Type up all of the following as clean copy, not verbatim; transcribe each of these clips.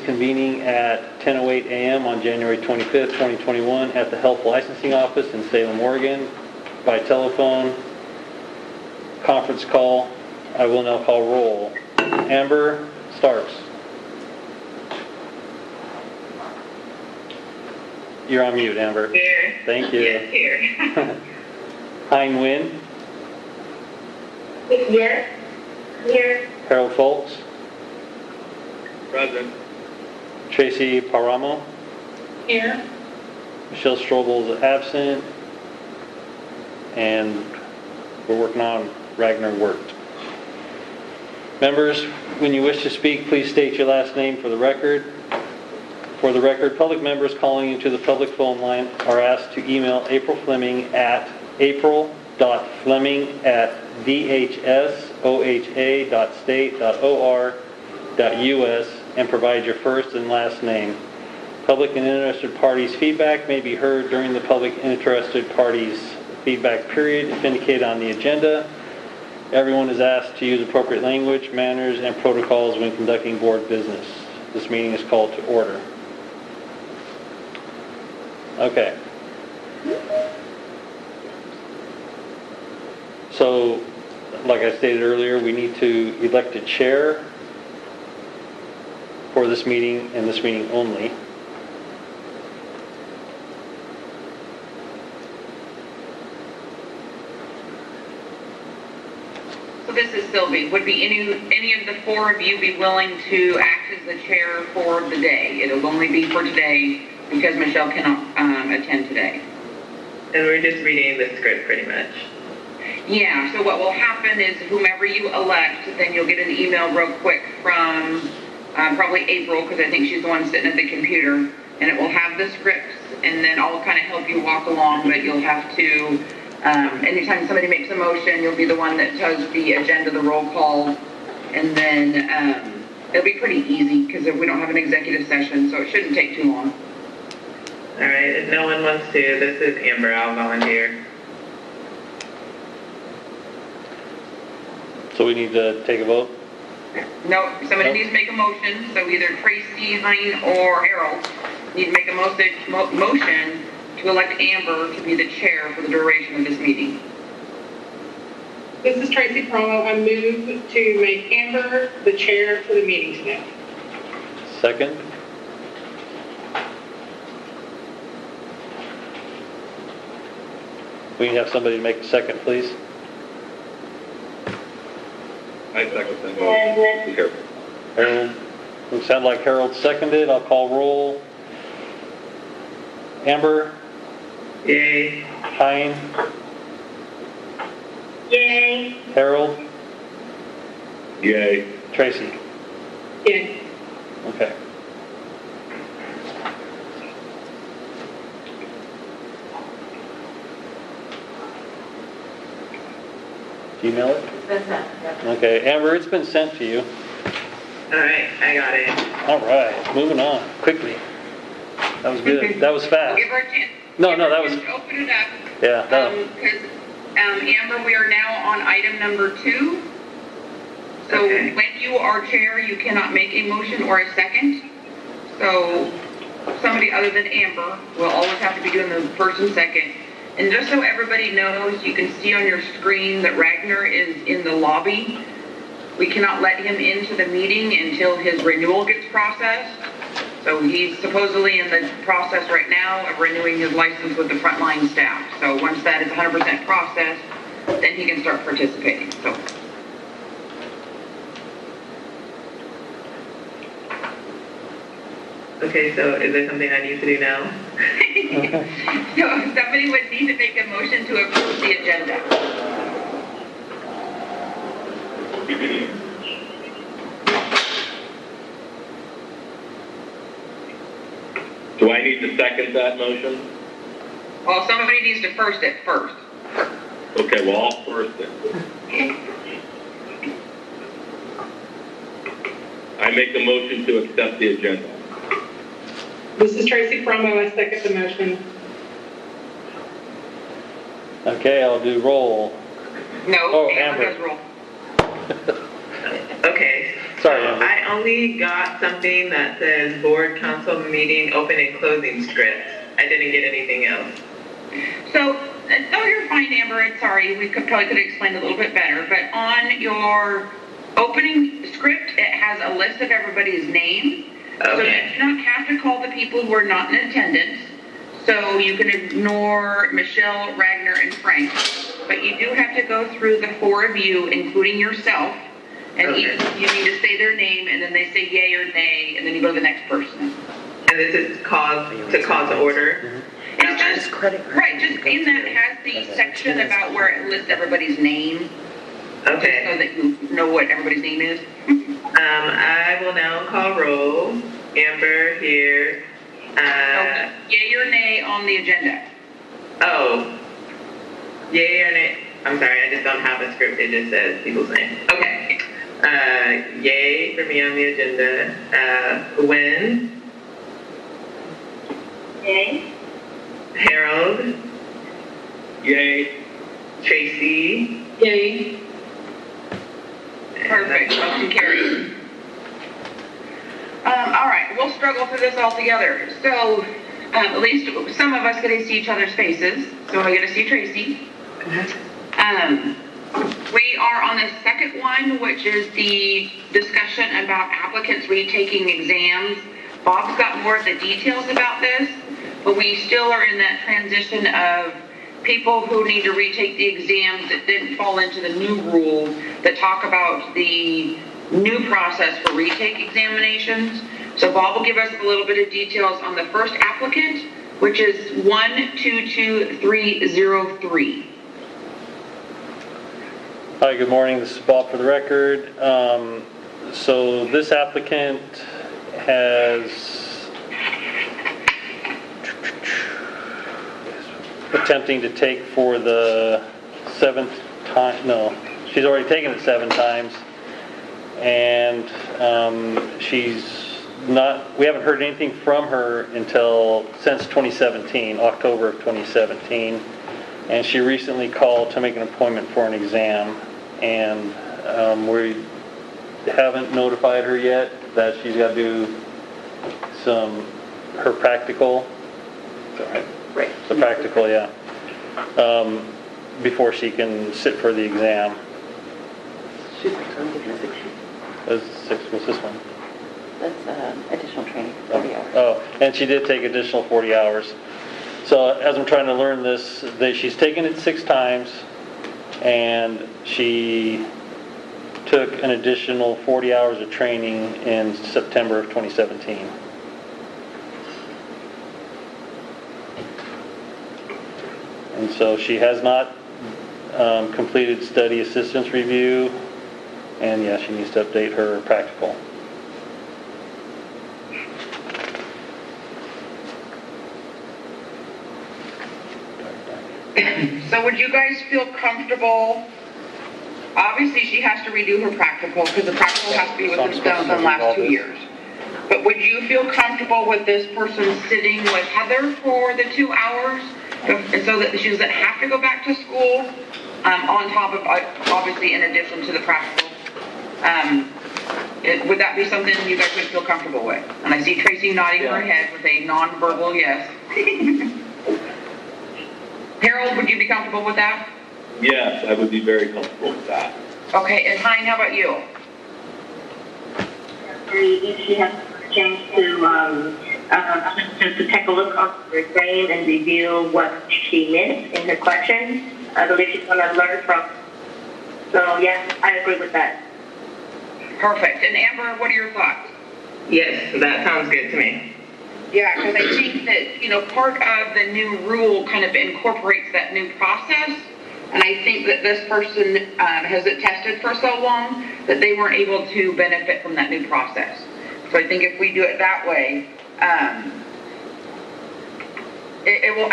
reconvening at 10:08 a.m. on January 25th, 2021 at the Health Licensing Office in Salem, Oregon, by telephone, conference call. I will now call roll. Amber Starks. You're on mute, Amber. Here. Thank you. Yes, here. Hein Nguyen. Here. Here. Harold Foltz. Present. Tracy Paramo. Here. Michelle Strobel is absent. And we're working on Ragnar Wirt. Members, when you wish to speak, please state your last name for the record. For the record, public members calling into the public phone line are asked to email April Fleming at april.fleming@dhsoha.state.or.us and provide your first and last name. Public and interested parties' feedback may be heard during the public and interested parties' feedback period if indicated on the agenda. Everyone is asked to use appropriate language, manners, and protocols when conducting board business. This meeting is called to order. Okay. So, like I stated earlier, we need to elect a chair for this meeting and this meeting only. So this is Sylvie. Would be any of the four of you be willing to act as the chair for the day? It'll only be for today because Michelle cannot attend today. And we're just reading the script pretty much. Yeah, so what will happen is whomever you elect, then you'll get an email real quick from probably April, because I think she's the one sitting at the computer, and it will have the scripts, and then I'll kind of help you walk along, but you'll have to, anytime somebody makes a motion, you'll be the one that does the agenda, the roll call, and then it'll be pretty easy, because we don't have an executive session, so it shouldn't take too long. All right, if no one wants to, this is Amber, I'll volunteer. So we need to take a vote? No, somebody needs to make a motion, so either Tracy, Hein, or Harold need to make a motion to elect Amber to be the chair for the duration of this meeting. This is Tracy Promo. I move to make Amber the chair for the meeting today. Second? We can have somebody make a second, please. I second that motion. Be careful. Harold, it sounds like Harold seconded. I'll call roll. Amber? Yay. Hein? Yay. Harold? Yay. Tracy? Yay. Okay. Email it? Okay, Amber, it's been sent to you. All right, I got it. All right, moving on quickly. That was good. That was fast. Give her a chance. No, Give no, her a that was. chance to open it up. Yeah. Because Amber, we are now on item number 2. So Okay. when you are chair, you cannot make a motion or a second. So somebody other than Amber will always have to be doing the first and second. And just so everybody knows, you can see on your screen that Ragnar is in the lobby. We cannot let him into the meeting until his renewal gets processed. So he's supposedly in the process right now of renewing his license with the frontline staff. So once that is 100% processed, then he can start participating. So. Okay, so is there something I need to do now? So somebody would need to make a motion to approve the agenda. Do I need to second that motion? Well, somebody needs to first it first. Okay, well, I'll first it. I make a motion to accept the agenda. This is Tracy Promo. I second the motion. Okay, I'll do roll. No, Oh, Amber Amber. does roll. Okay, Sorry, Amber. I only got something that says board council meeting open and closing script. I didn't get anything else. So, no, you're fine, Amber. It's sorry. We probably could have explained a little bit better. But on your opening script, it has a list of everybody's names. So you Okay. do not have to call the people who are not in attendance. So you can ignore Michelle, Ragnar, and Frank. But you do have to go through the four of you, including yourself. And Okay. you need to say their name, and then they say yay or nay, and then you go to the next person. And this is cause order. It's just, right, just in that has the section about where it lists everybody's name, so Okay. that you know what everybody's name is. I will now call roll. Amber here. Yay or nay on the agenda. Oh. Yay or nay? I'm sorry, I just don't have a script. It just says people's names. Okay. Yay for me on the agenda. Gwen. Yay. Harold. Yay. Tracy. Yay. Perfect, motion carries. All right, we'll struggle through this all together. So, at least some of us get to see each other's faces. So I get to see Tracy. We are on the second one, which is the discussion about applicants retaking exams. Bob's got more of the details about this, but we still are in that transition of people who need to retake the exams that didn't fall into the new rules that talk about the new process for retake examinations. So Bob will give us a little bit of details on the first applicant, which is 122303. Hi, good morning. This is Bob for the record. So this applicant has attempting to take for the 7th time. No, she's already taken it 7 times. And we haven't heard anything from her since 2017, October of 2017. And she recently called to make an appointment for an exam. And we haven't notified her yet that she's got to do her practical. Is that right? Right. The practical, yeah. Before she can sit for the exam. What's this one? That's additional training, 40 hours. Oh, and she did take additional 40 hours. So as I'm trying to learn this, she's taken it 6 times, and she took an additional 40 hours of training in September of 2017. And so she has not completed study assistance review, and yeah, she needs to update her practical. So would you guys feel comfortable? Obviously, she has to redo her practical because the practical has to be within the last 2 years. But would you feel comfortable with this person sitting with Heather for the 2 hours, and so that she doesn't have to go back to school, on top of, obviously, in addition to the practical? Would that be something you guys would feel comfortable with? And I see Tracy nodding her head with a non-verbal yes. Harold, would you be comfortable with that? Yes, I would be very comfortable with that. Okay, and Hein, how about you? If she has a chance to take a look on her grade and review what she missed in her questions, I believe she's going to learn from. So, yeah, I agree with that. Perfect. And Amber, what are your thoughts? Yes, that sounds good to me. Yeah, because I think that, part of the new rule kind of incorporates that new process. And I think that this person has it tested for so long that they weren't able to benefit from that new process. So I think if we do it that way, I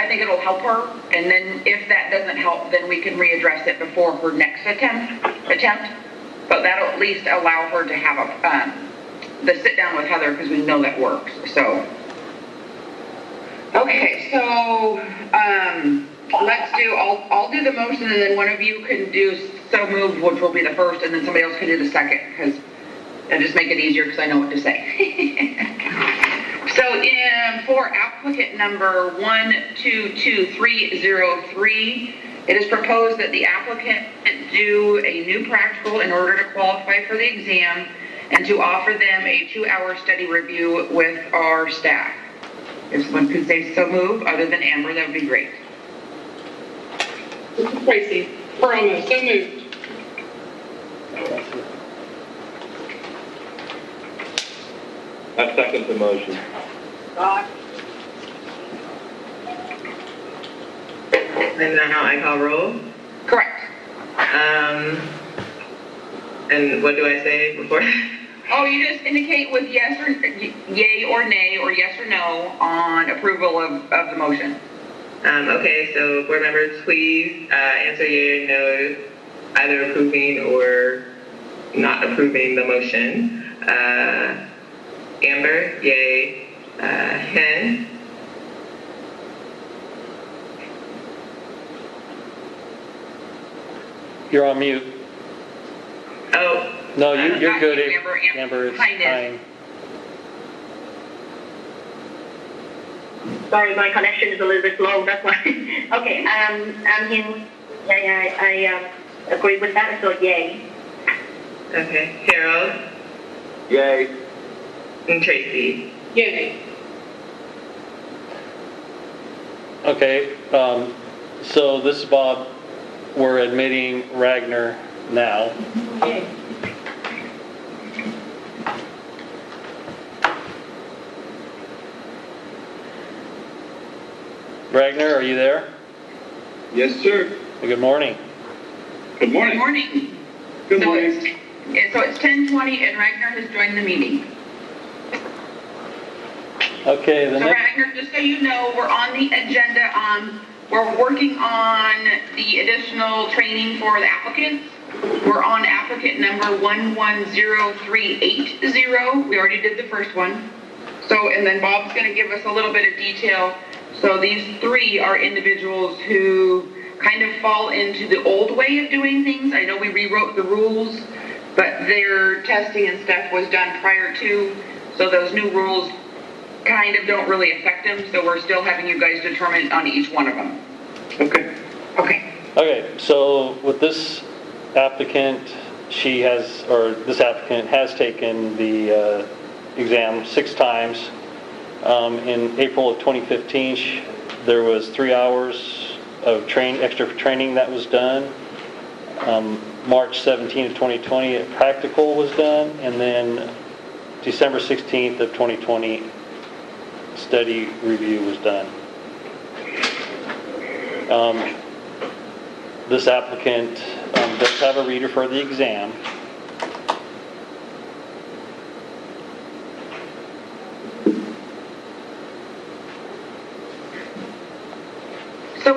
think it'll help her. And then if that doesn't help, then we can readdress it before her next attempt. But that'll at least allow her to have the sit down with Heather, because we know that works. So, okay, so let's do, I'll do the motion, and then one of you can do so moved, which will be the first, and then somebody else can do the second, because and just make it easier because I know what to say. So for applicant number 122303, it is proposed that the applicant do a new practical in order to qualify for the exam and to offer them a 2-hour study review with our staff. If someone could say so move, other than Amber, that would be great. This is Tracy Promo, so moved. I second the motion. And now I call roll. Correct. And what do I say before? Oh, you just indicate with yes or yay or nay or yes or no on approval of the motion. Okay, so board members, please answer yay or no, either approving or not approving the motion. Amber, yay. Hen? You're on mute. Oh. No, you're Not good. you, Amber, It's Hein is. fine. Sorry, my connection is a little bit slow, that's why. Okay, I'm in, I agree with that, so yay. Okay, Harold Yay. and Tracy. Yay. Okay, so this is Bob. We're admitting Ragnar now. Yay. Ragnar, are you there? Yes, sir. Good morning. Good Good morning. Good So it's 10:20 and Ragnar has joined the meeting. Okay, the So next, Ragnar, just so you know, we're on the agenda. We're working on the additional training for the applicants. We're on applicant number 110380. We already did the first one. So, and then Bob's going to give us a little bit of detail. So these 3 are individuals who kind of fall into the old way of doing things. I know we rewrote the rules, but their testing and stuff was done prior to, so those new rules kind of don't really affect them, so we're still having you guys determine on each one of them. Okay. Okay. okay, so with this applicant, this applicant has taken the exam 6 times. In April of 2015, there was 3 hours of extra training that was done. March 17 of 2020, a practical was done, and then December 16th of 2020, study review was done. This applicant does have a reader for the exam. So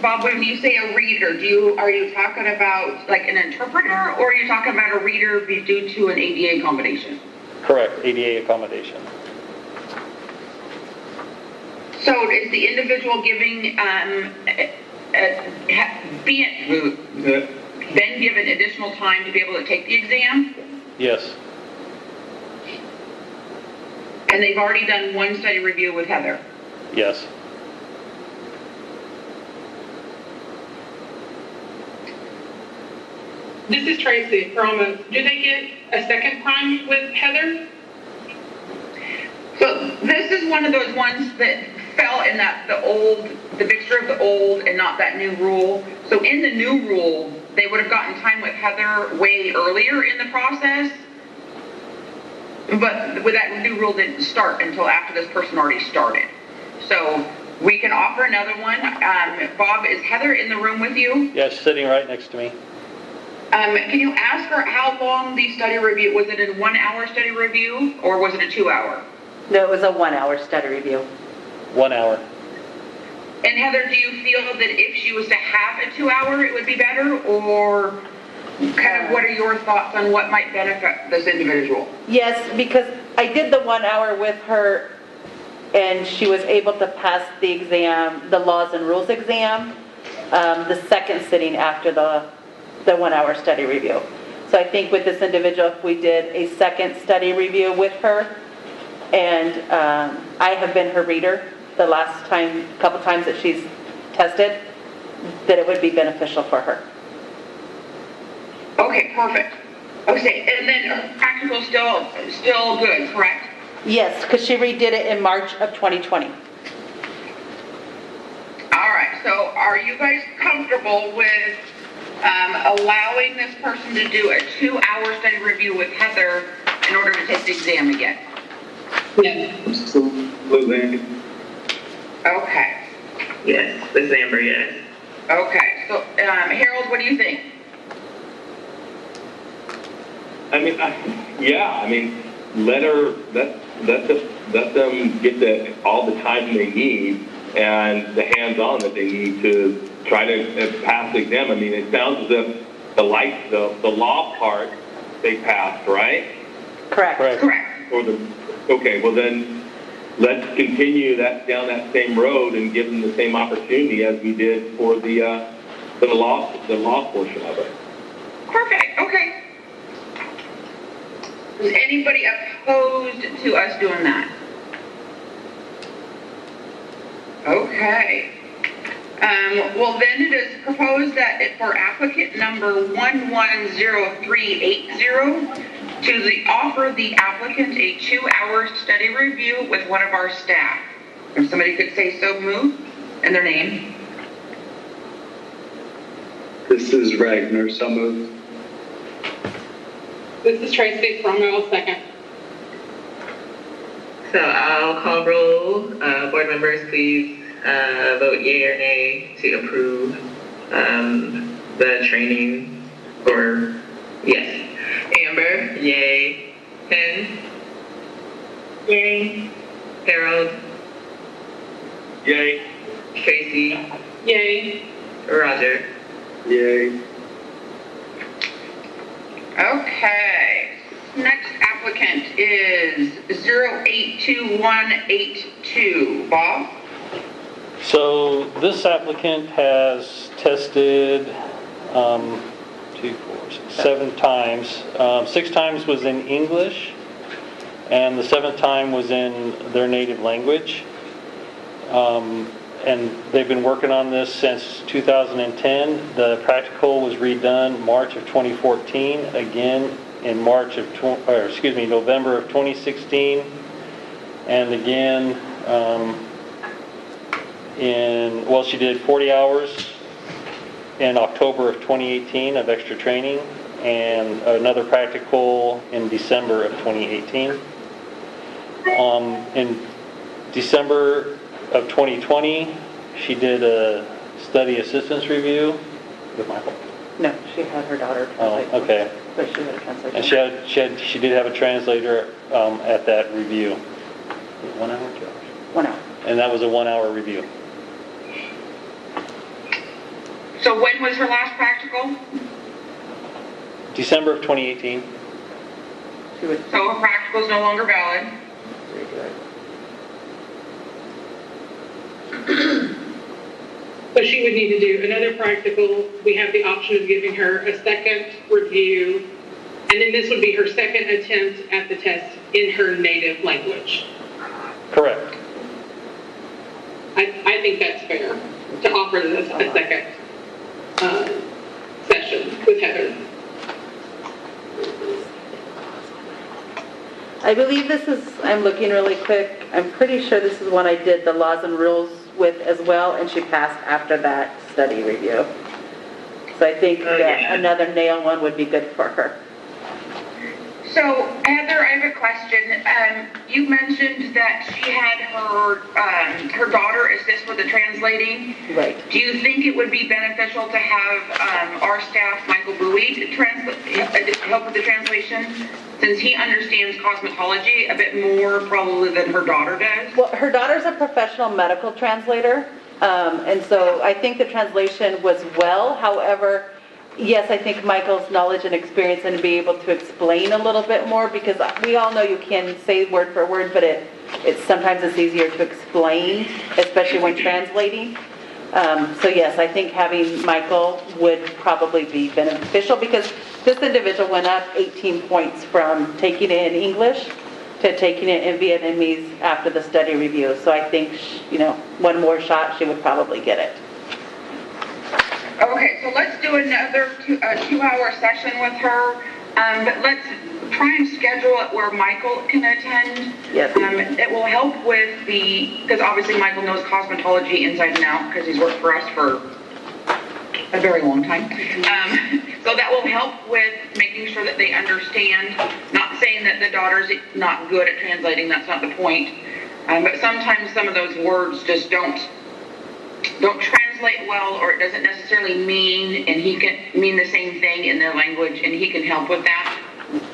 Bob, when you say a reader, are you talking about like an interpreter, or are you talking about a reader due to an ADA accommodation? Correct, ADA accommodation. So is the individual giving, been given additional time to be able to take the exam? Yes, And they've already done 1 study review with Heather? yes. This is Tracy Promo. Do they get a second time with Heather? So this is one of those ones that fell in the mixture of the old and not that new rule. So in the new rule, they would have gotten time with Heather way earlier in the process. But with that new rule didn't start until after this person already started. So we can offer another one. Bob, is Heather in the room with you? Yeah, she's sitting right next to me. Can you ask her how long the study review, was it a 1-hour study review or was it a 2-hour? No, it was a 1-hour study review. 1 hour. And Heather, do you feel that if she was to have a 2-hour, it would be better? Or kind of what are your thoughts on what might benefit this individual? Yes, because I did the 1 hour with her and she was able to pass the exam, the laws and rules exam, the second sitting after the 1 hour study review. So I think with this individual, if we did a second study review with her, and I have been her reader the last couple times that she's tested, that it would be beneficial for her. Okay, perfect. Okay, and then practical still good, correct? Yes, because she redid it in March of 2020. All right, so are you guys comfortable with allowing this person to do a 2-hour study review with Heather in order to take the exam again? Yes. Absolutely. Okay, Yes, this Amber, yes. okay. So Harold, what do you think? I mean, let them get all the time they need and the hands-on that they need to try to pass the exam. I mean, it sounds as if the law part they passed, right? Correct. Correct. Okay, well then, let's continue down that same road and give them the same opportunity as we did for the law portion of it. Perfect, okay. Is anybody opposed to us doing that? Okay. Well, then it is proposed that for applicant number 110380, to offer the applicant a 2-hour study review with one of our staff. If somebody could say so moved and their name. This is Ragnar, so moved. This is Tracy Promo, second. So I'll call roll. Board members, please vote yea or nay to approve the training for, yes. Amber, yay. Ken, Yay. Harold, Yay. Tracy, Yay. Roger. Yay. Okay. Next applicant is 082182. Bob? So this applicant has tested 7 times. 6 times was in English, and the 7th time was in their native language. And they've been working on this since 2010. The practical was redone March of 2014, again in November of 2016, and again she did 40 hours in October of 2018 of extra training, and another practical in December of 2018. In December of 2020, she did a study assistance review with Michael. No, she had her daughter Oh, translate. okay. But she had a translator. And she did have a translator at that review. 1 hour, 2 hours? 1 hour. And that was a 1-hour review. So when was her last practical? December of 2018. She would So her practical is no longer valid. redo it. So she would need to do another practical. We have the option of giving her a second review, and then this would be her second attempt at the test in her native language. Correct. I think that's fair to offer this a second session with Heather. I believe this is, I'm looking really quick, I'm pretty sure this is one I did the laws and rules with as well, and she passed after that study review. So I think that yeah. another nail one would be good for her. So Heather, I have a question. You mentioned that she had her daughter assist with the translating. Right. Do you think it would be beneficial to have our staff, Michael Bowie, to help with the translation, since he understands cosmetology a bit more probably than her daughter does? Well, her daughter's a professional medical translator, and so I think the translation was well. However, yes, I think Michael's knowledge and experience and to be able to explain a little bit more, because we all know you can say word for word, but it's sometimes it's easier to explain, especially when translating. So yes, I think having Michael would probably be beneficial, because This individual went up 18 points from taking it in English to taking it in Vietnamese after the study review. So I think, one more shot, she would probably get it. Okay, so let's do another 2-hour session with her, but let's try and schedule it where Michael can attend. Yes. It will help with because obviously Michael knows cosmetology inside and out because he's worked for us for a very long time. So that will help with making sure that they understand, not saying that the daughter's not good at translating, that's not the point, but sometimes some of those words just don't translate well, or it doesn't necessarily mean, and he can mean the same thing in their language, and he can help with that.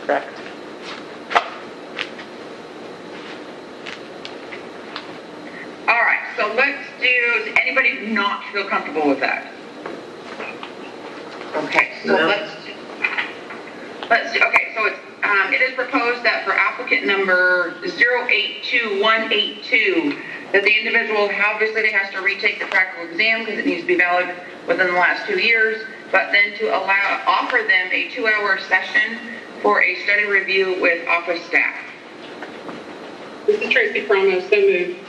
Correct. All right, so does anybody not feel comfortable with that? Okay, so No. let's do, okay, so it is proposed that for applicant number 082182, that the individual, obviously they has to retake the practical exam because it needs to be valid within the last 2 years, but then to offer them a 2-hour session for a study review with office staff. This is Tracy Promo, so moved.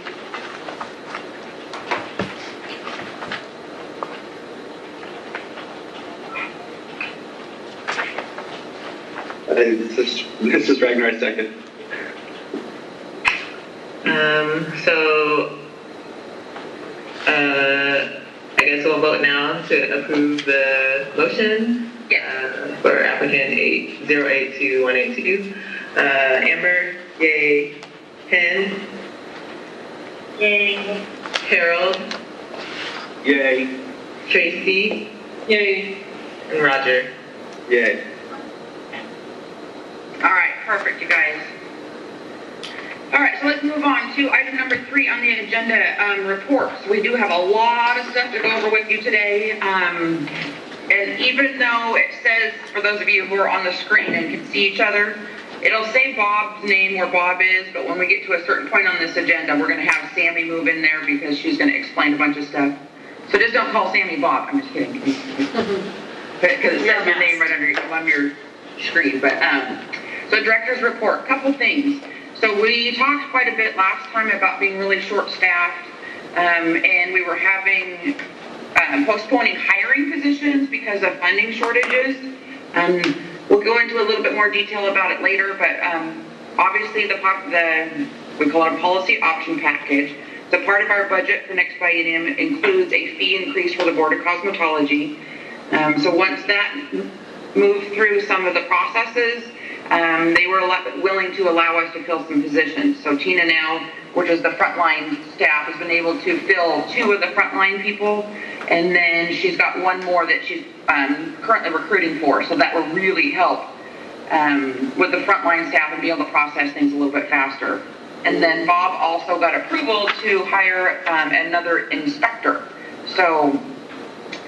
This is Ragnar, second. I guess we'll vote now to approve the motion. For applicant 082182. Amber, yay. Pen, Yay. Harold, Yay. Tracy, Yay. and Roger. Yay. All right, perfect, you guys. All right, so let's move on to item number 3 on the agenda, reports. We do have a lot of stuff to go over with you today. And even though it says, for those of you who are on the screen and can see each other, it'll say Bob's name where Bob is, but when we get to a certain point on this agenda, we're going to have Sammy move in there because she's going to explain a bunch of stuff. So just don't call Sammy Bob. I'm just kidding. Because it says your name right on your screen. But so director's report, couple things. So we talked quite a bit last time about being really short-staffed, and we were having postponing hiring positions because of funding shortages. We'll go into a little bit more detail about it later, but obviously we call it a policy option package. So part of our budget for next biennium includes a fee increase for the Board of Cosmetology. So once that moved through some of the processes, they were willing to allow us to fill some positions. So Tina now, which is the frontline staff, has been able to fill 2 of the frontline people, and then she's got 1 more that she's currently recruiting for. So that will really help with the frontline staff and be able to process things a little bit faster. And then Bob also got approval to hire another inspector. So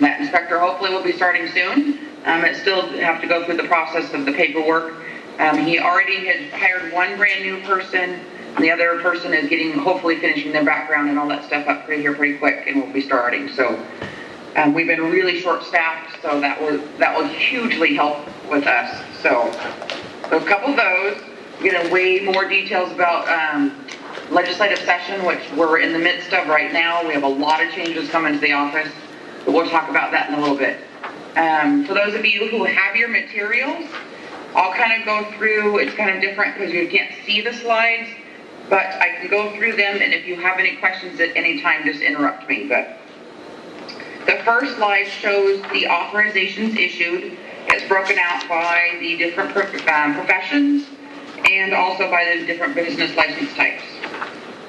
that inspector hopefully will be starting soon. It still have to go through the process of the paperwork. He already has hired 1 brand new person, and the other person is hopefully finishing their background and all that stuff up pretty quick, and we'll be starting. So we've been really short-staffed, so that will hugely help with us. So a couple of those. We're going to way more details about legislative session, which we're in the midst of right now. We have a lot of changes coming to the office, but we'll talk about that in a little bit. For those of you who have your materials, I'll kind of go through. It's kind of different because you can't see the slides, but I can go through them, and if you have any questions at any time, just interrupt me. But the first slide shows the authorizations issued. It's broken out by the different professions and also by the different business license types.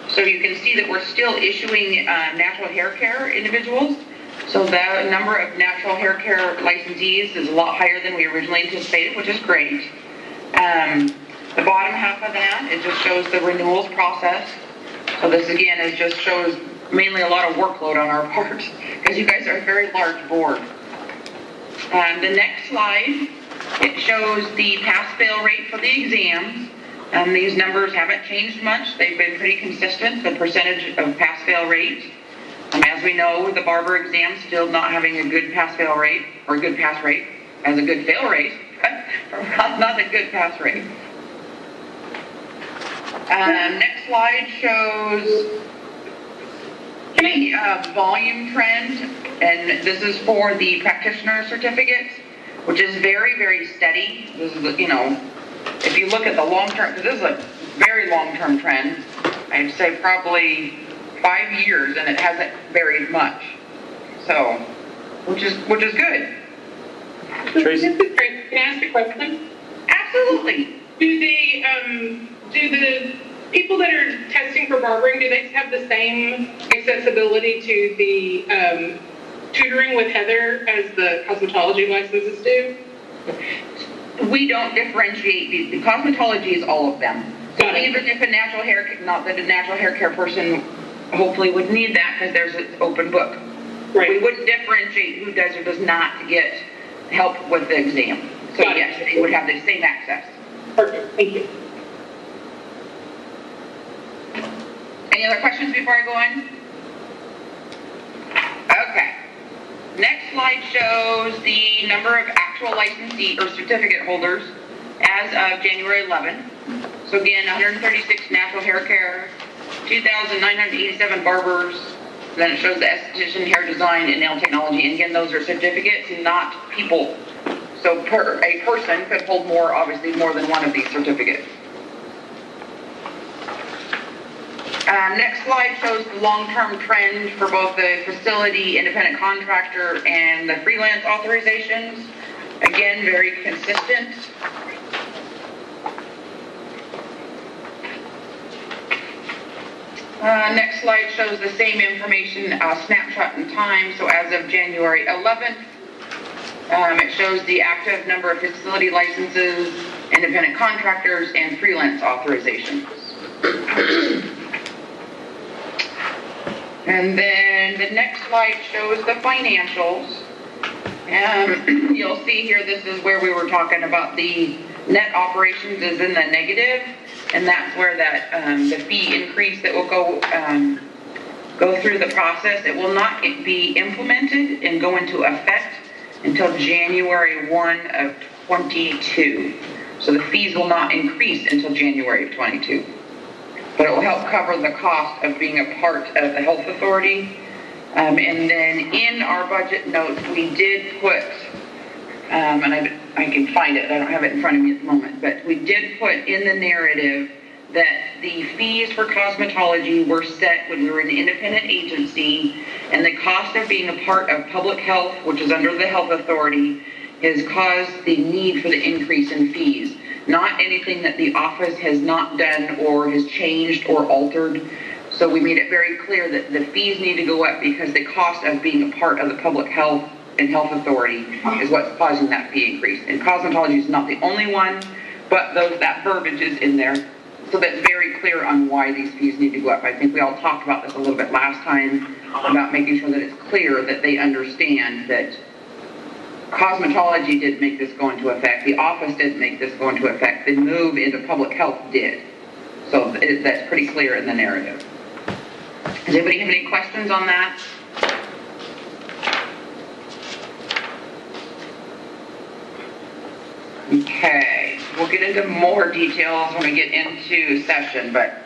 So you can see that we're still issuing natural hair care individuals. So the number of natural hair care licensees is a lot higher than we originally anticipated, which is great. The bottom half of that, it just shows the renewals process. So this again, it just shows mainly a lot of workload on our part because you guys are a very large board. The next slide, it shows the pass-fail rate for the exams. These numbers haven't changed much. They've been pretty consistent, the percentage of pass-fail rate. As we know, the barber exam still not having a good pass-fail rate, or a good pass rate, as a good fail rate. Not a good pass rate. Next slide shows the volume trend, and this is for the practitioner certificates, which is very, very steady. This is, if you look at the long-term, because this is a very long-term trend, I'd say probably 5 years, and it hasn't varied much. So, which is good. Tracy? Can I ask a question? Absolutely. Do the people that are testing for barbering, do they have the same accessibility to the tutoring with Heather as the cosmetology licenses do? We don't differentiate. The cosmetology is all of them. So Got it. even if a natural hair, not that a natural hair care person hopefully would need that because there's an open book. Right. We wouldn't differentiate who does or does not get help with the exam. So Got it. yes, they would have the same access. Perfect, thank you. Any other questions before I go on? Okay. Next slide shows the number of actual licensee or certificate holders as of January 11th. So again, 136 natural hair care, 2,987 barbers. Then it shows the esthetician, hair design, and nail technology. And again, those are certificates, not people. So a person could hold obviously more than one of these certificates. Next slide shows the long-term trend for both the facility, independent contractor, and the freelance authorizations. Again, very consistent. Next slide shows the same information, snapshot in time. So as of January 11th, it shows the active number of facility licenses, independent contractors, and freelance authorizations. And then the next slide shows the financials. You'll see here, this is where we were talking about the net operations is in the negative, and that's where that the fee increase that will go through the process. It will not be implemented and go into effect until January 1 of 22. So the fees will not increase until January of 22. But it will help cover the cost of being a part of the health authority. And then in our budget notes, we did put, and I can find it, I don't have it in front of me at the moment, but we did put in the narrative that the fees for cosmetology were set when we were an independent agency, and the cost of being a part of public health, which is under the health authority, has caused the need for the increase in fees. Not anything that the office has not done or has changed or altered. So we made it very clear that the fees need to go up because the cost of being a part of the public health and health authority is what's causing that fee increase. And cosmetology is not the only one, but that verbiage is in there. So that's very clear on why these fees need to go up. I think we all talked about this a little bit last time about making sure that it's clear that they understand that cosmetology didn't make this go into effect. The office didn't make this go into effect. The move into public health did. So that's pretty clear in the narrative. Does anybody have any questions on that? Okay, we'll get into more details when we get into session, but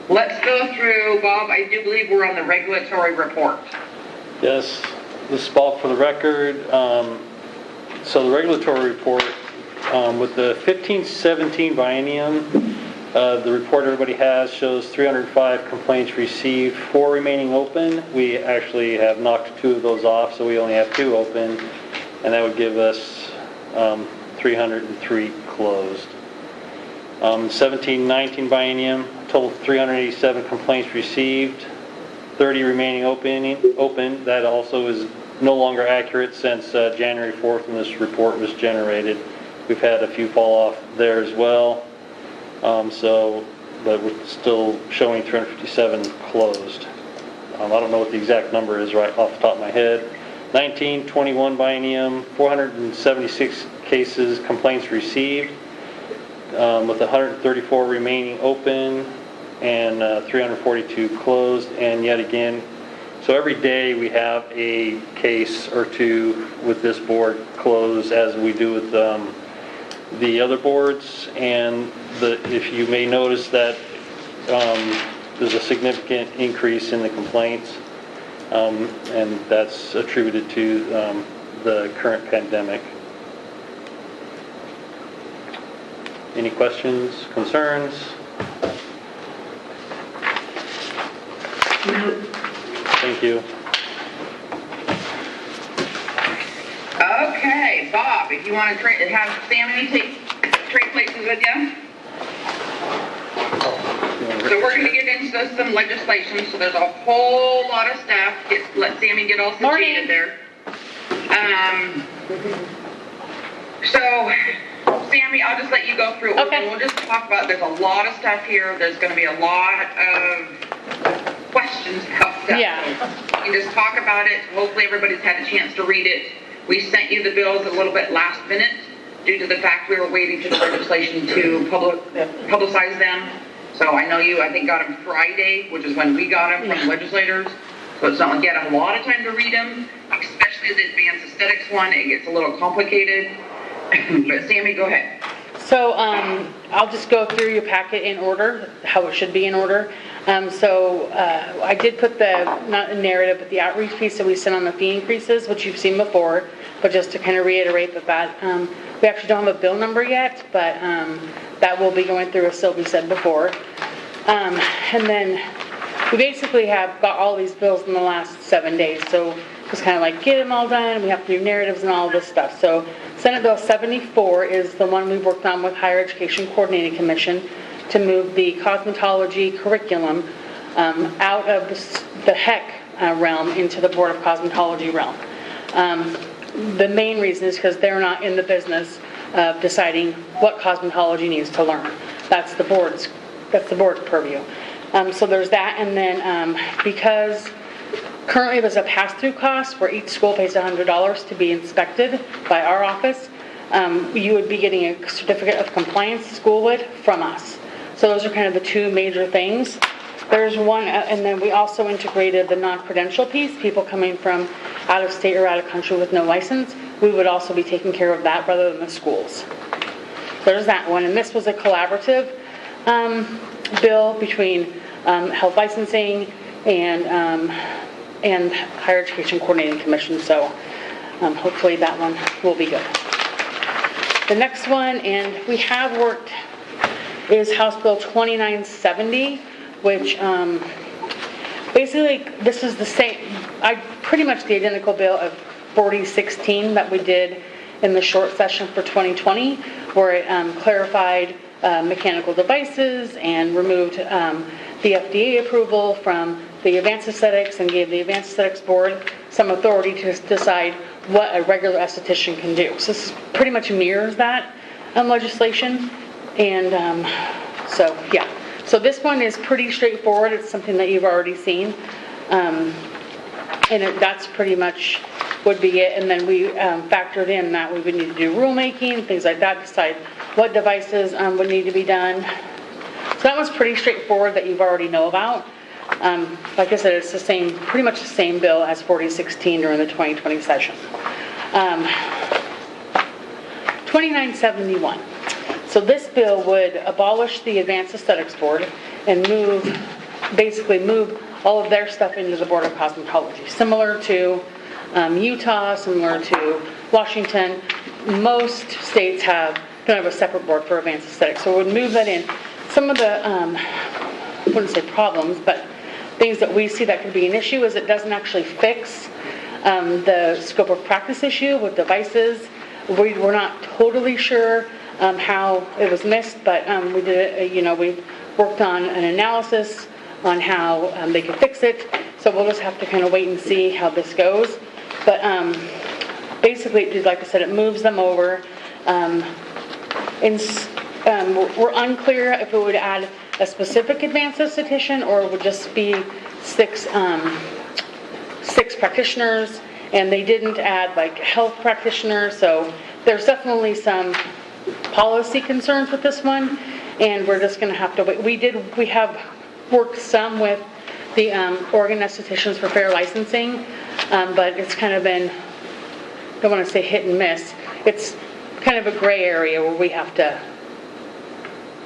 let's go through, Bob, I do believe we're on the regulatory report. Yes, this is Bob for the record. So the regulatory report, with the 15-17 biennium, the report everybody has shows 305 complaints received, 4 remaining open. We actually have knocked 2 of those off, so we only have 2 open, and that would give us 303 closed. 17-19 biennium, total 387 complaints received, 30 remaining open. That also is no longer accurate since January 4th when this report was generated. We've had a few fall off there as well. But we're still showing 357 closed. I don't know what the exact number is right off the top of my head. 19-21 biennium, 476 cases, complaints received, with 134 remaining open and 342 closed. And yet again, so every day we have a case or 2 with this board closed, as we do with the other boards, and if you may notice that there's a significant increase in the complaints, and that's attributed to the current pandemic. Any questions, concerns? No. Thank you. Okay, Bob, if you want to have Sammy trade places with you. So we're going to get into some legislation, so there's a whole lot of stuff. Let Sammy get all situated there. So, Sammy, I'll just let you go through. Okay. We'll just talk about, there's a lot of stuff here. There's going to be a lot of questions about stuff. Yeah. So you can just talk about it. Hopefully everybody's had a chance to read it. We sent you the bills a little bit last minute due to the fact we were waiting for the legislation to publicize them. So I know you, I think, got them Friday, which is when we got them from legislators. So it's not like you had a lot of time to read them, especially the advanced aesthetics one. It gets a little complicated. But Sammy, go ahead. So I'll just go through your packet in order, how it should be in order. I did put not a narrative, but the outreach piece that we sent on the fee increases, which you've seen before, but just to kind of reiterate that we actually don't have a bill number yet, but that will be going through, as Sylvie said before. And then we basically have got all these bills in the last 7 days, so just kind of like get them all done. We have to do narratives and all this stuff. So Senate Bill 74 is the one we worked on with Higher Education Coordinating Commission to move the cosmetology curriculum out of the HEC realm into the Board of Cosmetology realm. The main reason is because they're not in the business of deciding what cosmetology needs to learn. That's the board's purview. So there's that, and then because currently there's a pass-through cost where each school pays $100 to be inspected by our office, you would be getting a certificate of compliance, school would, from us. So those are kind of the two major things. There's one, and then we also integrated the non-credential piece, people coming from out of state or out of country with no license. We would also be taking care of that rather than the schools. There's that one, and this was a collaborative bill between health licensing and Higher Education Coordinating Commission, so hopefully that one will be good. The next one, and we have worked, is House Bill 2970, which basically this is the same, pretty much the identical bill of 4016 that we did in the short session for 2020, where it clarified mechanical devices and removed the FDA approval from the Advanced Aesthetics and gave the Advanced Aesthetics Board some authority to decide what a regular esthetician can do. So this pretty much mirrors that legislation. And so, yeah. So this one is pretty straightforward. It's something that you've already seen. And that's pretty much would be it. And then we factored in that we would need to do rulemaking, things like that, decide what devices would need to be done. So that one's pretty straightforward that you've already know about. Like I said, it's the same, pretty much the same bill as 4016 during the 2020 session. 2971. So this bill would abolish the Advanced Aesthetics Board and basically move all of their stuff into the Board of Cosmetology. Similar to Utah, similar to Washington, most states don't have a separate board for Advanced Aesthetics. So it would move that in. Some of the, I wouldn't say problems, but things that we see that could be an issue is it doesn't actually fix the scope of practice issue with devices. We're not totally sure how it was missed, but we did, we worked on an analysis on how they could fix it. So we'll just have to kind of wait and see how this goes. But basically, like I said, it moves them over. We're unclear if it would add a specific advanced esthetician or it would just be six practitioners, and they didn't add like health practitioners, so there's definitely some policy concerns with this one, and we're just going to have to wait. We have worked some with the Oregon Estheticians for Fair Licensing, but it's kind of been, I don't want to say hit and miss. It's kind of a gray area where we have to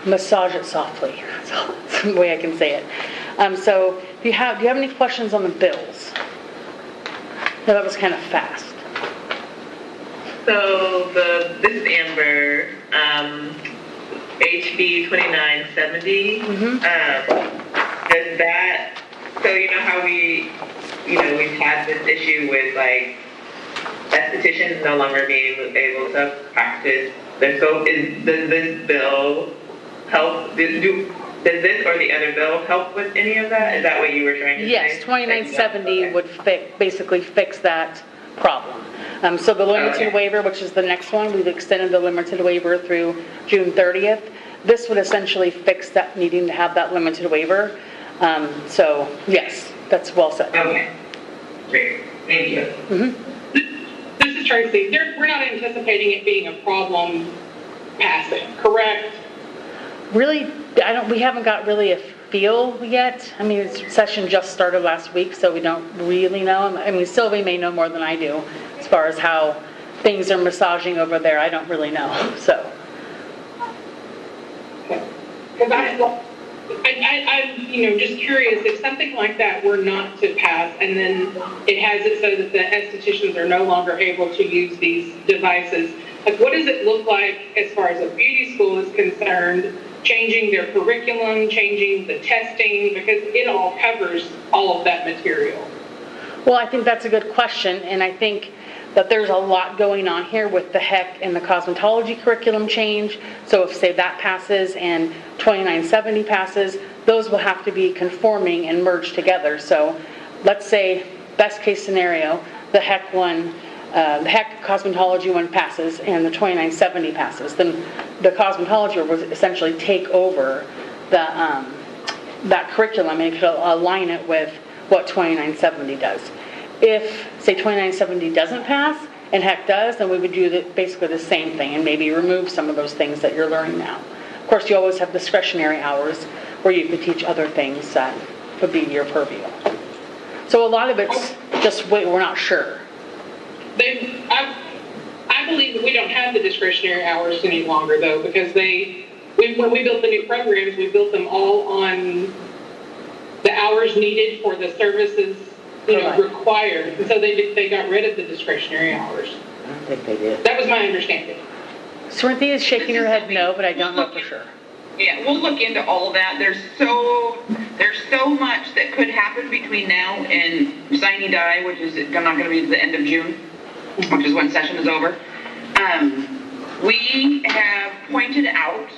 massage it softly. That's the way I can say it. So do you have any questions on the bills? No, that was kind of fast. So this is Amber, HB 2970. Does that, so you know how we've had this issue with like estheticians no longer being able to practice their scope. Does this bill help? Does this or the other bill help with any of that? Is that what you were trying to say? Yes, 2970 would basically fix that problem. So the limited waiver, which is the next one, we've extended the limited waiver through June 30th. This would essentially fix that needing to have that limited waiver. So yes, that's well said. Okay, great, thank you. This is Tracy. We're not anticipating it being a problem passing, correct? Really, we haven't got really a feel yet. I mean, session just started last week, so we don't really know. I mean, Sylvie may know more than I do as far as how things are massaging over there. I don't really know, so. Because I'm just curious, if something like that were not to pass, and then it has it so that the estheticians are no longer able to use these devices, like what does it look like as far as a beauty school is concerned, changing their curriculum, changing the testing, because it all covers all of that material? Well, I think that's a good question, and I think that there's a lot going on here with the HEC and the cosmetology curriculum change. So if, say, that passes and 2970 passes, those will have to be conforming and merged together. So let's say, best case scenario, the HEC one, the HEC cosmetology one passes and the 2970 passes, then the cosmetology will essentially take over the, that curriculum and align it with what 2970 does. If, say, 2970 doesn't pass and HEC does, then we would do basically the same thing and maybe remove some of those things that you're learning now. Of course, you always have discretionary hours where you could teach other things that would be your purview. So a lot of it's just we're not sure. I believe that we don't have the discretionary hours any longer, though, because when we built the new programs, we built them all on the hours needed for the services required. And so they got rid of the discretionary hours. I don't think they did. That was my understanding. Sorinthy is shaking her head no, but I don't know for sure. Yeah, we'll look into all of that. There's so much that could happen between now and sine die, which is not going to be the end of June, which is when session is over. We have pointed out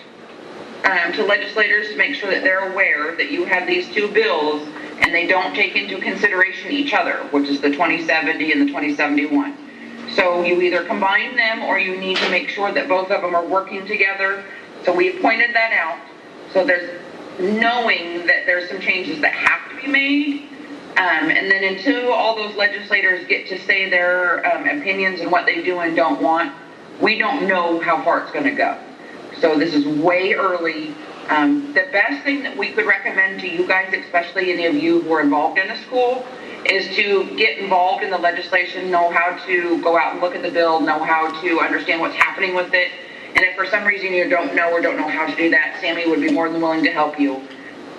to legislators to make sure that they're aware that you have these two bills and they don't take into consideration each other, which is the 2070 and the 2071. So you either combine them or you need to make sure that both of them are working together. So we've pointed that out. So there's knowing that there's some changes that have to be made. And then until all those legislators get to say their opinions and what they do and don't want, we don't know how far it's going to go. So this is way early. The best thing that we could recommend to you guys, especially any of you who are involved in a school, is to get involved in the legislation, know how to go out and look at the bill, know how to understand what's happening with it. And if for some reason you don't know how to do that, Sammy would be more than willing to help you.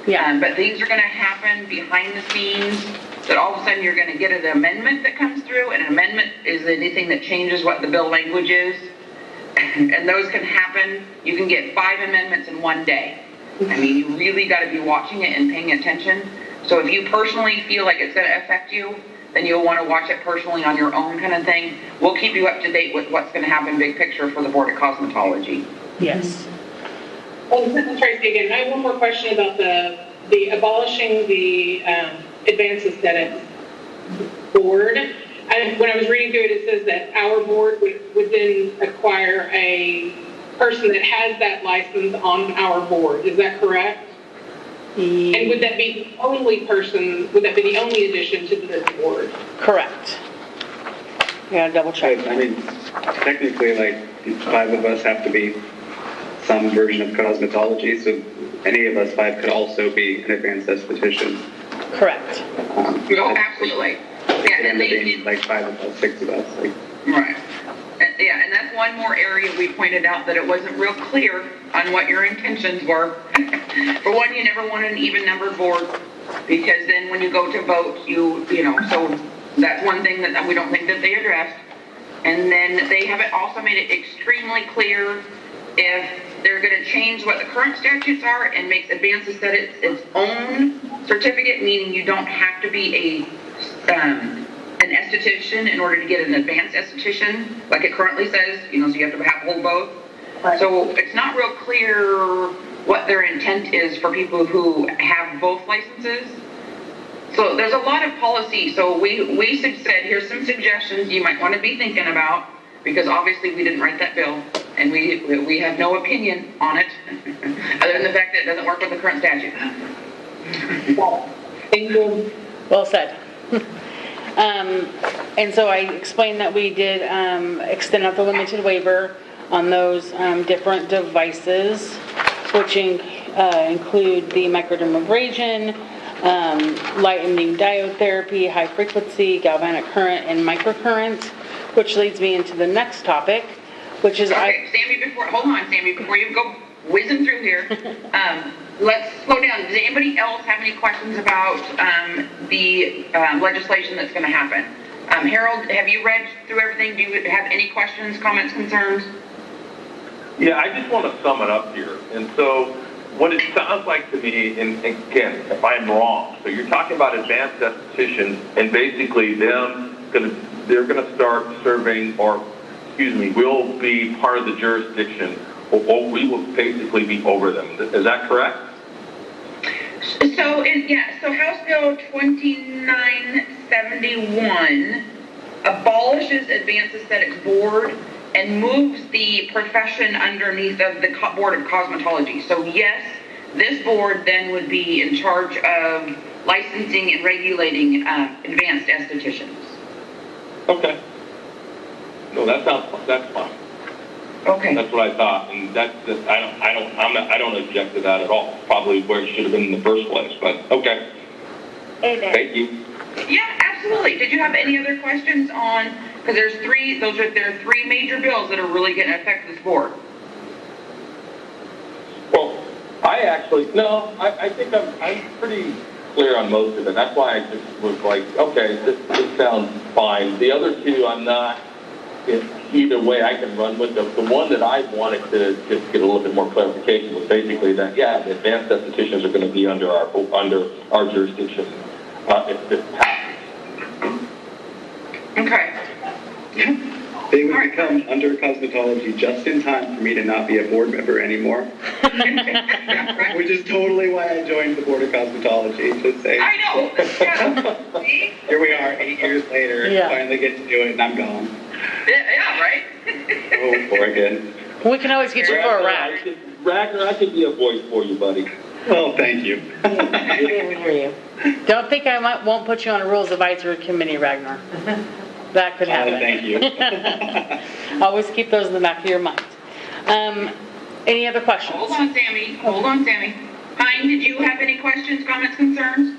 Yeah. But things are going to happen behind the scenes that all of a sudden you're going to get an amendment that comes through, and an amendment is anything that changes what the bill language is. And those can happen. You can get 5 amendments in one day. I mean, you really got to be watching it and paying attention. So if you personally feel like it's going to affect you, then you'll want to watch it personally on your own kind of thing. We'll keep you up to date with what's going to happen big picture for the Board of Cosmetology. Yes. Well, this is Tracy again. I have one more question about the abolishing the Advanced Aesthetics Board. When I was reading through it, it says that our board would then acquire a person that has that license on our board. Is that correct? And would that be the only person, would that be the only addition to this board? Correct. Yeah, double check. I mean, technically, like, the 5 of us have to be some version of cosmetology, so any of us 5 could also be an advanced esthetician. Correct. Oh, absolutely. Yeah, and they need like 5 of us, 6 of us. Like. Right. and that's one more area we pointed out that it wasn't real clear on what your intentions were. For one, you never want an even numbered board, because then when you go to vote, so that's one thing that we don't think that they addressed. And then they haven't also made it extremely clear if they're going to change what the current statutes are and makes advanced aesthetics its own certificate, meaning you don't have to be an esthetician in order to get an advanced esthetician, like it currently says, so you have to hold both. Right. So it's not real clear what their intent is for people who have both licenses. So there's a lot of policy. So we said, here's some suggestions you might want to be thinking about, because obviously we didn't write that bill, and we have no opinion on it, other than the fact that it doesn't work with the current statute. Thank you. Well said. And so I explained that we did extend out the limited waiver on those different devices, which include the microdermabrasion, lightning diode therapy, high frequency, galvanic current, and microcurrent, which leads me into the next topic, which is... Okay, hold on, Sammy, before you go whizzing through here, let's slow down. Does anybody else have any questions about the legislation that's going to happen? Harold, have you read through everything? Do you have any questions, comments, concerns? Yeah, I just want to sum it up here. And so what it sounds like to me, and again, if I'm wrong, so you're talking about advanced estheticians and basically they're going to start serving, or will be part of the jurisdiction, or we will basically be over them. Is that correct? So House Bill 2971 abolishes Advanced Aesthetics Board and moves the profession underneath of the Board of Cosmetology. So yes, this board then would be in charge of licensing and regulating advanced estheticians. Okay. No, that's fine. Okay. That's what I thought, and I don't object to that at all. Probably where it should have been in the first place, but okay. Amen. Thank you. Yeah, absolutely. Did you have any other questions on, because there are three major bills that are really going to affect this board. Well, I think I'm pretty clear on most of it. That's why I just was like, okay, this sounds fine. The other two, I'm not. Either way, I can run with them. The one that I wanted to just get a little bit more clarification was basically that, the advanced estheticians are going to be under our jurisdiction if this passes. Okay. They would become under cosmetology just in time for me to not be a board member anymore. Which is totally why I joined the Board of Cosmetology, to say. I know. Yeah. Here we are, 8 years later, finally get to do it, and I'm gone. Yeah, right? Oh, Oregon. We can always get you for a rag. Ragnar, I could be a voice for you, buddy. Well, thank you. Don't think I won't put you on a Rules Advisory Committee, Ragnar. That could happen. Thank you. Always keep those in the back of your mind. Any other questions? Hold on, Sammy. Hein, did you have any questions, comments, concerns?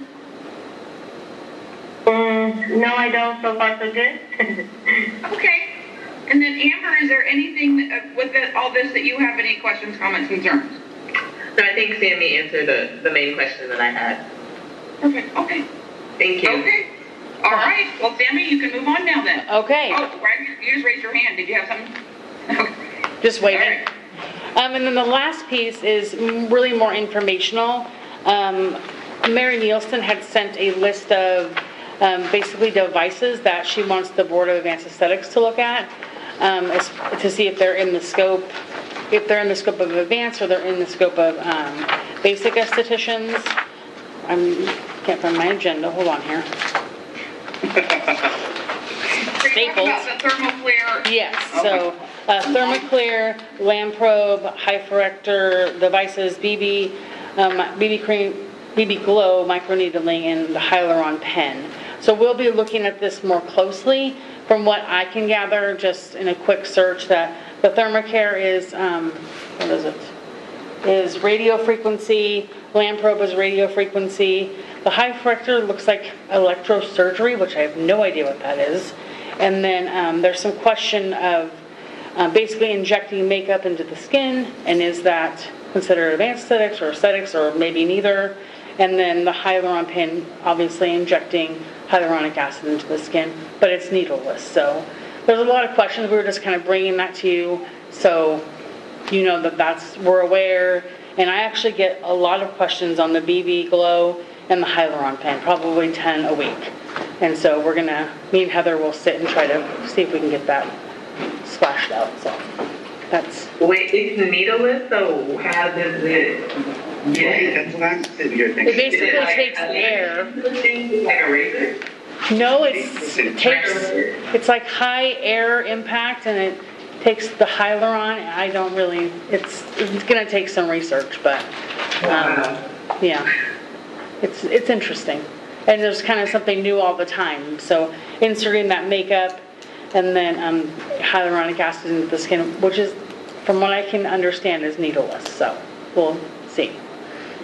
No, I don't. So far, so good. Okay. And then Amber, is there anything with all this that you have any questions, comments, concerns? No, I think Sammy answered the main question that I had. Perfect. Okay. Thank you. Okay. All right. Well, Sammy, you can move on now then. Okay. Oh, Ragnar, you just raised your hand. Did you have something? Okay. Just waving. All right. And then the last piece is really more informational. Mary Nielsen had sent a list of basically devices that she wants the Board of Advanced Aesthetics to look at to see if they're in the scope, of advanced or they're in the scope of basic estheticians. I can't find my agenda. Hold on here. Staples. About the ThermoClear. Yes. Okay. So ThermoClear, Lambprobe, Hyfrecator devices, BB cream, BB Glow, microneedling, and the Hyaluron pen. So we'll be looking at this more closely. From what I can gather, just in a quick search, that the ThermoClear is is radio frequency. Lambprobe is radio frequency. The Hyfrecator looks like electrosurgery, which I have no idea what that is. And then there's some question of basically injecting makeup into the skin, and is that considered advanced aesthetics or aesthetics or maybe neither? And then the Hyaluron pen, obviously injecting hyaluronic acid into the skin, but it's needleless. So there's a lot of questions. We were just kind of bringing that to you so you know that we're aware. And I actually get a lot of questions on the BB Glow and the Hyaluron pen, probably 10 a week. And so me and Heather will sit and try to see if we can get that splashed out. So that's... Wait, it's needleless, so how does it... Right, that's what I'm sitting here thinking. It basically takes air. Like a razor? No, it's like high air impact, and it takes the Hyaluron. I don't really, it's going to take some research, but yeah, it's interesting. And there's kind of something new all the time. So inserting that makeup and then hyaluronic acid into the skin, which is, from what I can understand, is needleless. So we'll see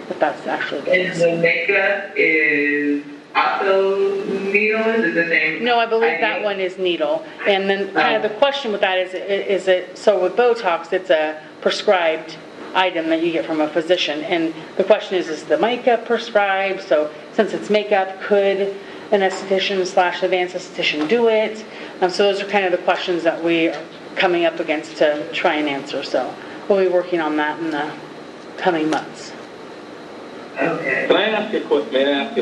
if that's actually good. And the makeup is also needleless? Is the same? No, I believe that one is needle. And then kind of the question with that is it, so with Botox, it's a prescribed item that you get from a physician. And the question is the makeup prescribed? So since it's makeup, could an esthetician / advanced esthetician do it? So those are kind of the questions that we are coming up against to try and answer. So we'll be working on that in the coming months. Okay. Can I ask a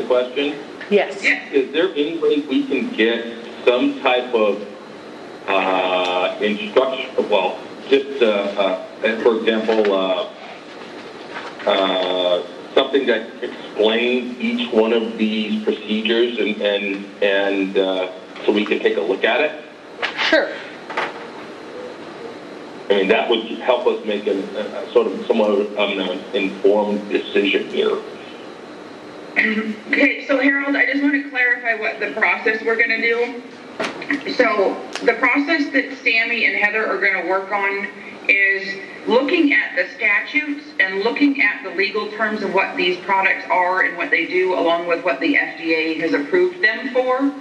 question? Yes. Is there any way we can get some type of instruction, well, just, for example, something that explains each one of these procedures and so we can take a look at it? Sure. I mean, that would help us make a sort of somewhat of an informed decision here. Okay, so Harold, I just want to clarify what the process we're going to do. So the process that Sammy and Heather are going to work on is looking at the statutes and looking at the legal terms of what these products are and what they do, along with what the FDA has approved them for,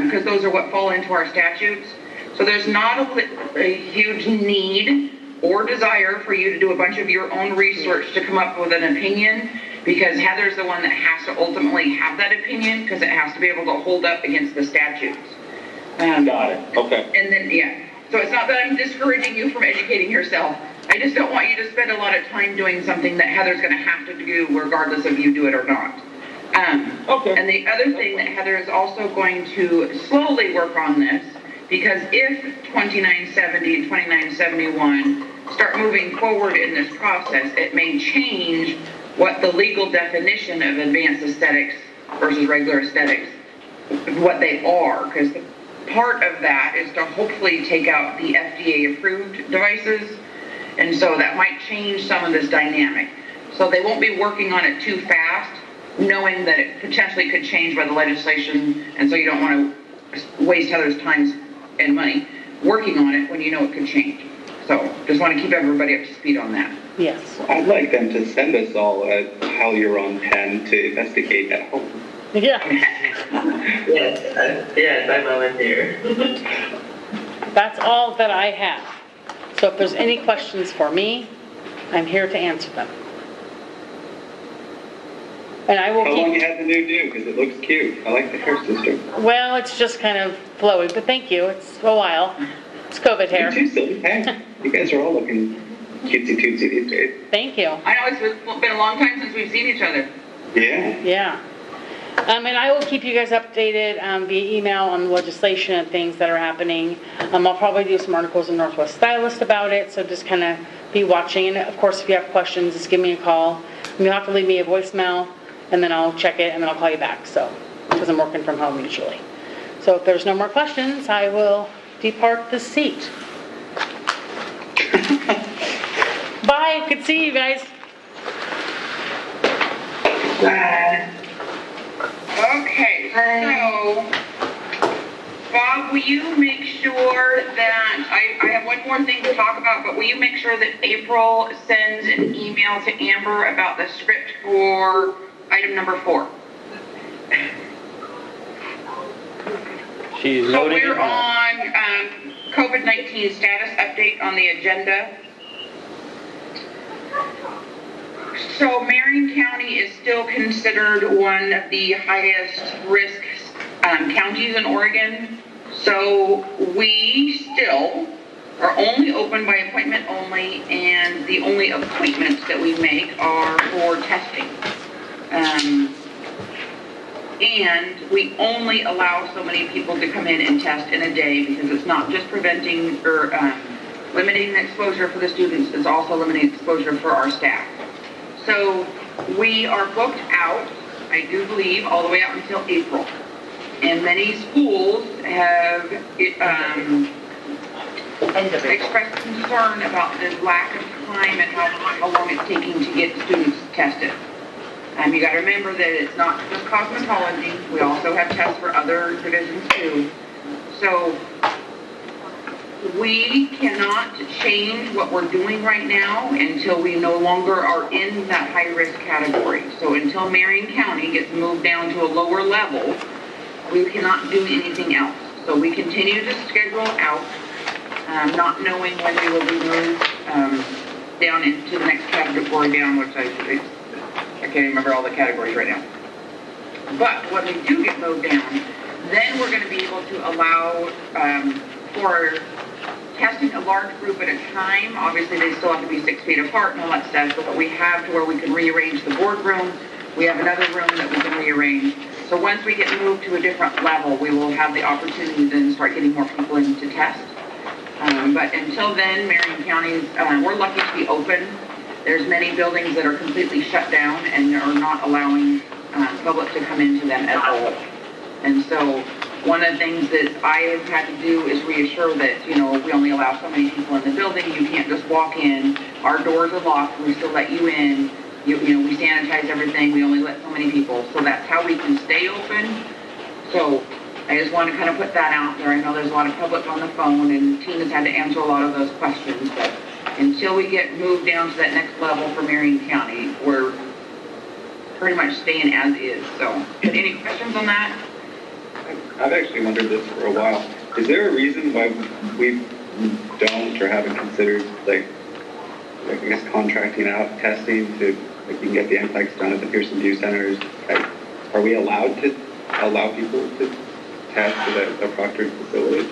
because those are what fall into our statutes. So there's not a huge need or desire for you to do a bunch of your own research to come up with an opinion, because Heather's the one that has to ultimately have that opinion, because it has to be able to hold up against the statutes. Got it. Okay. And then, yeah. So it's not that I'm discouraging you from educating yourself. I just don't want you to spend a lot of time doing something that Heather's going to have to do regardless of you do it or not. Okay. And the other thing that Heather is also going to slowly work on this, because if 2970 and 2971 start moving forward in this process, it may change what the legal definition of advanced aesthetics versus regular aesthetics, what they are, because part of that is to hopefully take out the FDA-approved devices, and so that might change some of this dynamic. So they won't be working on it too fast, knowing that it potentially could change by the legislation, and so you don't want to waste Heather's time and money working on it when you know it could change. So just want to keep everybody up to speed on that. Yes. I'd like them to send us all a Hyaluron pen to investigate at home. Yeah. Yes, I volunteer. That's all that I have. So if there's any questions for me, I'm here to answer them. And I will How long keep... you had the new do? Because it looks cute. I like the hair system. Well, it's just kind of flowy, but thank you. It's a while. It's COVID hair. You too, Sylvie. Hey, you guys are all looking cutesy-tootsy these days. Thank you. I know it's been a long time since we've seen each other. Yeah. Yeah. And I will keep you guys updated via email on legislation and things that are happening. I'll probably do some articles in Northwest Stylist about it, so just kind of be watching. And of course, if you have questions, just give me a call. You'll have to leave me a voicemail, and then I'll check it, and then I'll call you back. So, because I'm working from home usually. So if there's no more questions, I will depart the seat. Bye. Good to see you guys. Bye. Okay, so, Bob, will you make sure that, I have one more thing to talk about, but will you make sure that April sends an email to Amber about the script for item number 4? She's So noting it we're now. on COVID-19 status update on the agenda. So Marion County is still considered one of the highest risk counties in Oregon. So we still are only open by appointment only, and the only appointments that we make are for testing. And we only allow so many people to come in and test in a day, because it's not just preventing or limiting the exposure for the students, it's also limiting exposure for our staff. So we are booked out, I do believe, all the way out until April. And many schools have expressed concern about the lack of time and how long it's taking to get students tested. You got to remember that it's not just cosmetology. We also have tests for other divisions too. So we cannot change what we're doing right now until we no longer are in that high-risk category. So until Marion County gets moved down to a lower level, we cannot do anything else. So we continue to schedule out, not knowing when we will be moved down into the next category down, which I can't remember all the categories right now. But when we do get moved down, then we're going to be able to allow for testing a large group at a time. Obviously, they still have to be 6 feet apart and all that stuff, but we have to where we can rearrange the boardroom. We have another room that we can rearrange. So once we get moved to a different level, we will have the opportunity then to start getting more people in to test. But until then, Marion County, we're lucky to be open. There's many buildings that are completely shut down and are not allowing public to come into them at all. And so one of the things that I have had to do is reassure that, we only allow so many people in the building. You can't just walk in. Our doors are locked. We still let you in. We sanitize everything. We only let so many people. So that's how we can stay open. So I just want to kind of put that out there. I know there's a lot of public on the phone, and Tina's had to answer a lot of those questions. But until we get moved down to that next level for Marion County, we're pretty much staying as is. So any questions on that? I've actually wondered this for a while. Is there a reason why we don't or haven't considered, like I guess, contracting out testing to, you can get the NCLEX done at the Pearson View Centers? Are we allowed to allow people to test at the proctored facility?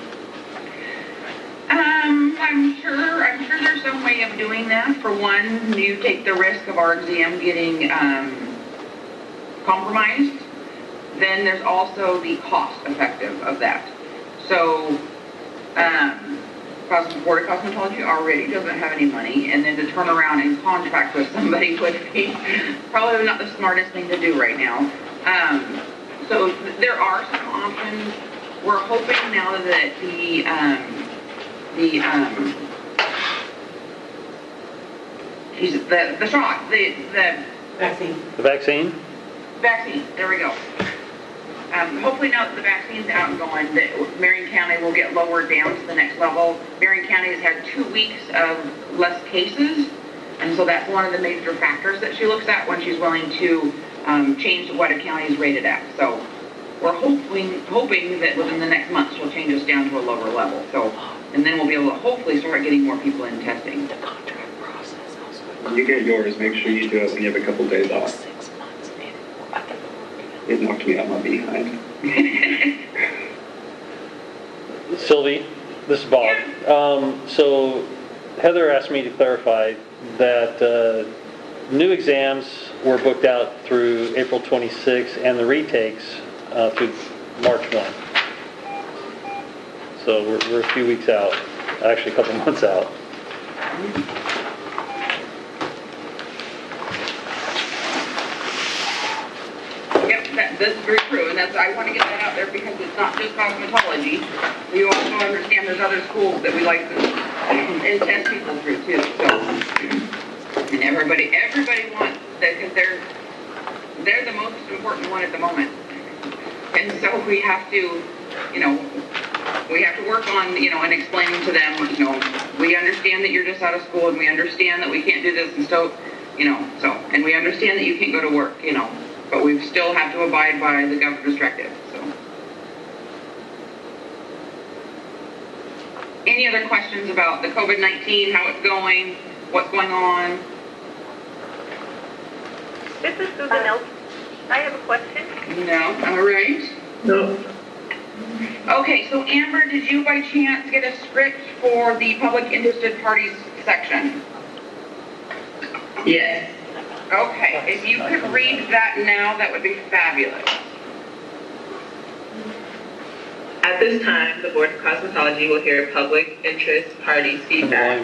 I'm sure there's some way of doing that. For one, you take the risk of our exam getting compromised. Then there's also the cost effective of that. So, Board of Cosmetology already doesn't have any money, and then to turn around and contract with somebody would be probably not the smartest thing to do right now. So there are some options. We're hoping now that the shot, the Vaccine. The vaccine? Vaccine, there we go. Hopefully now that the vaccine's out and going, that Marion County will get lowered down to the next level. Marion County has had 2 weeks of less cases, and so that's one of the major factors that she looks at when she's willing to change what a county is rated at. So we're hoping that within the next month she'll change us down to a lower level. So, and then we'll be able to hopefully start getting more people in testing. The contract process also. When you get yours, make sure you do it when you have a couple days off. 6 months in. It knocked me out my behind. Sylvie, this is Bob. So Heather asked me to clarify that new exams were booked out through April 26th and the retakes through March 1. So we're a few weeks out, actually a couple months out. That's very true, and I want to get that out there because it's not just cosmetology. We also understand there's other schools that we like to and test people through too. So, and everybody wants that because they're the most important one at the moment. And so we have to, we have to work on, and explaining to them, we understand that you're just out of school, and we understand that we can't do this, and so, and we understand that you can't go to work, but we still have to abide by the governor's directive, so. Any other questions about the COVID-19, how it's going, what's going on? This is Susan Elton. I have a question. No, all right. No. Okay, so Amber, did you by chance get a script for the public interested parties section? Yes. Okay, if you could read that now, that would be fabulous. At this time, the Board of Cosmetology will hear public interest parties' feedback.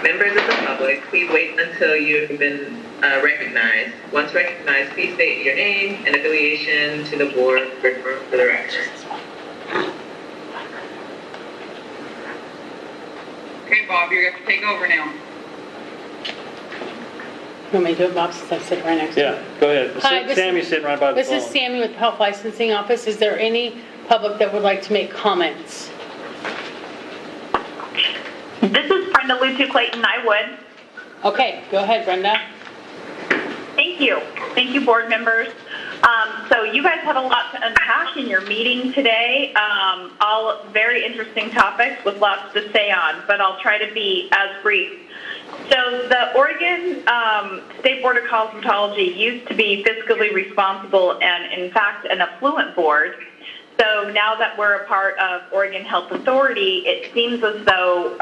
Members of the public, please wait until you've been recognized. Once recognized, please state your name and affiliation to the board for the record. Okay, Bob, you're going to take over now. You want me to do it, Bob, since I'm sitting right next to you? Yeah, go ahead. Hi, Sammy's sitting right by the phone. This is Sammy with the Health Licensing Office. Is there any public that would like to make comments? This is Brenda Lutu Clayton. I would. Okay, go ahead, Brenda. Thank you. Thank you, board members. So you guys had a lot to unpack in your meeting today. All very interesting topics with lots to say on, but I'll try to be as brief. So the Oregon State Board of Cosmetology used to be fiscally responsible and, in fact, an affluent board. So now that we're a part of Oregon Health Authority, it seems as though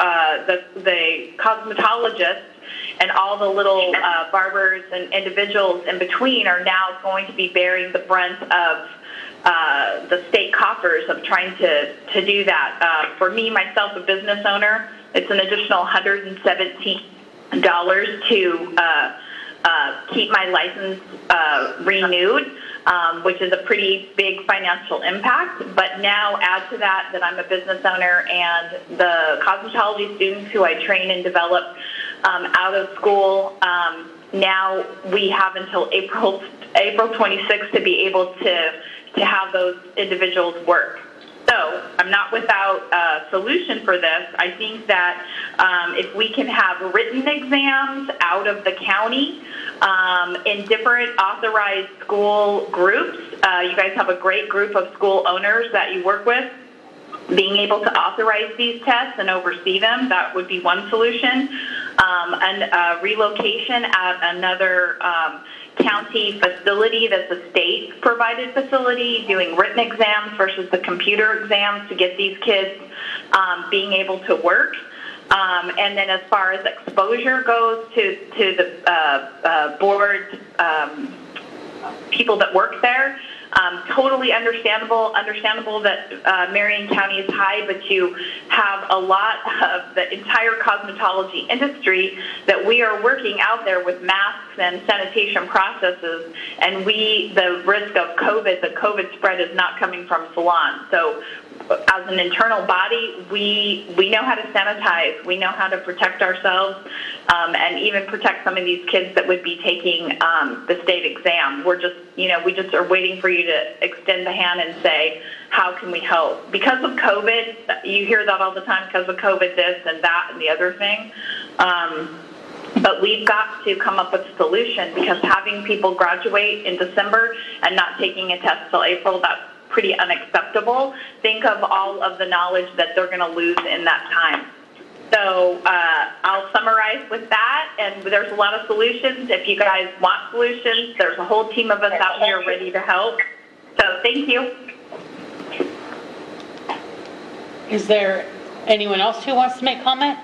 the cosmetologists and all the little barbers and individuals in between are now going to be bearing the brunt of the state coffers of trying to do that. For me, myself, a business owner, it's an additional $117 to keep my license renewed, which is a pretty big financial impact. But now add to that I'm a business owner, and the cosmetology students who I train and develop out of school, now we have until April 26th to be able to have those individuals work. So I'm not without a solution for this. I think that if we can have written exams out of the county in different authorized school groups, you guys have a great group of school owners that you work with, being able to authorize these tests and oversee them, that would be one solution. And relocation at another county facility that's a state-provided facility, doing written exams versus the computer exams to get these kids being able to work. And then as far as exposure goes to the board people that work there, totally understandable that Marion County is high, but you have a lot of the entire cosmetology industry that we are working out there with masks and sanitation processes, and the risk of COVID, the COVID spread is not coming from salons. So as an internal body, we know how to sanitize, we know how to protect ourselves, and even protect some of these kids that would be taking the state exam. We just are waiting for you to extend the hand and say, how can we help? Because of COVID, you hear that all the time, because of COVID this and that and the other thing. But we've got to come up with a solution, because having people graduate in December and not taking a test till April, that's pretty unacceptable. Think of all of the knowledge that they're going to lose in that time. So I'll summarize with that, and there's a lot of solutions. If you guys want solutions, there's a whole team of us out here ready to help. So thank you. Is there anyone else who wants to make comment?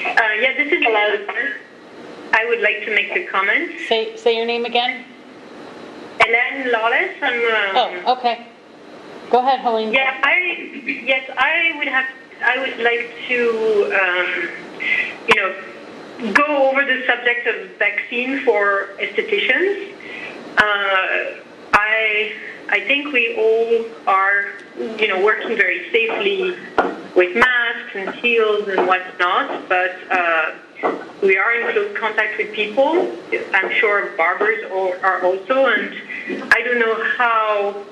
Yeah, this is Helene. I would like to make a comment. Say your name again. Helene Lawless. Oh, okay. Go ahead, Helene. Yeah, I would like to, go over the subject of vaccine for estheticians. I think we all are, working very safely with masks and shields and whatnot, but we are in close contact with people. I'm sure barbers are also, and I don't know how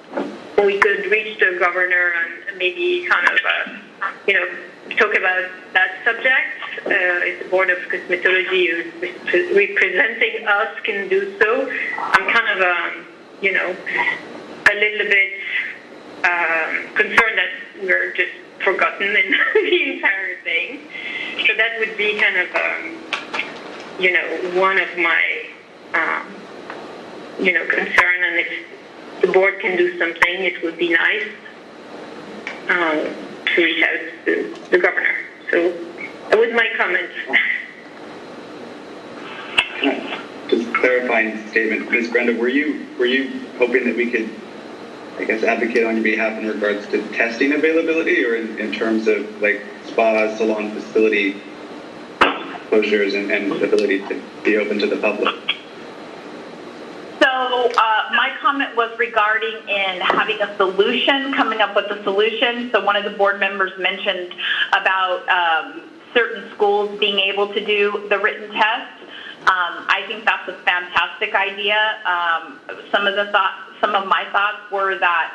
we could reach the governor and maybe kind of, talk about that subject. If the Board of Cosmetology is representing us can do so. I'm kind of, a little bit concerned that we're just forgotten in the entire thing. So that would be kind of, one of my, concern. And if the board can do something, it would be nice to reach out to the governor. So that was my comment. Just clarifying statement, Ms. Brenda, were you hoping that we could, I guess, advocate on your behalf in regards to testing availability, or in terms of like spas, salon facility closures and ability to be open to the public? So my comment was regarding in having a solution, coming up with a solution. So one of the board members mentioned about certain schools being able to do the written test. I think that's a fantastic idea. Some of my thoughts were that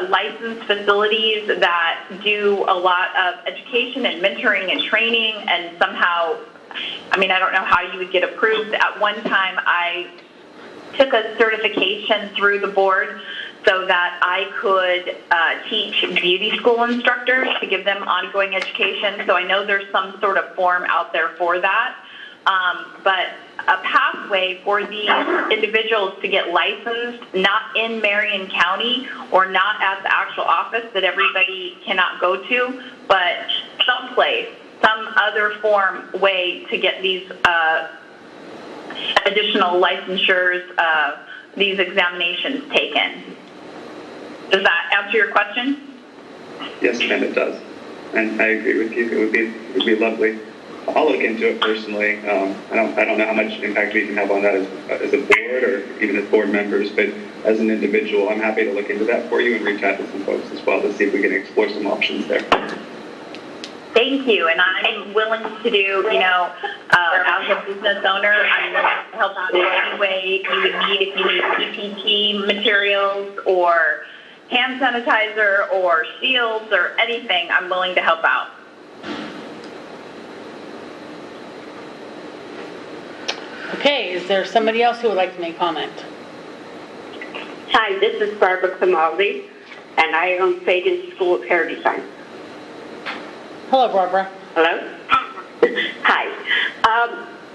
licensed facilities that do a lot of education and mentoring and training, and somehow, I don't know how you would get approved. At one time, I took a certification through the board so that I could teach beauty school instructors to give them ongoing education. So I know there's some sort of form out there for that. But a pathway for these individuals to get licensed, not in Marion County or not at the actual office that everybody cannot go to, but someplace, some other way to get these additional licensures, these examinations taken. Does that answer your question? Yes, ma'am, it does. And I agree with you. It would be lovely. I'll look into it personally. I don't know how much impact we can have on that as a board or even as board members, but as an individual, I'm happy to look into that for you and reach out to some folks as well to see if we can explore some options there. Thank you, and I'm willing to do, as a business owner, I'm willing to help out in any way you would need. If you need PPT materials or hand sanitizer or shields or anything, I'm willing to help out. Okay, is there somebody else who would like to make comment? Hi, this is Barbara Climaldi, and I own Fagan School of Hair Design. Hello, Barbara. Hello? Hi.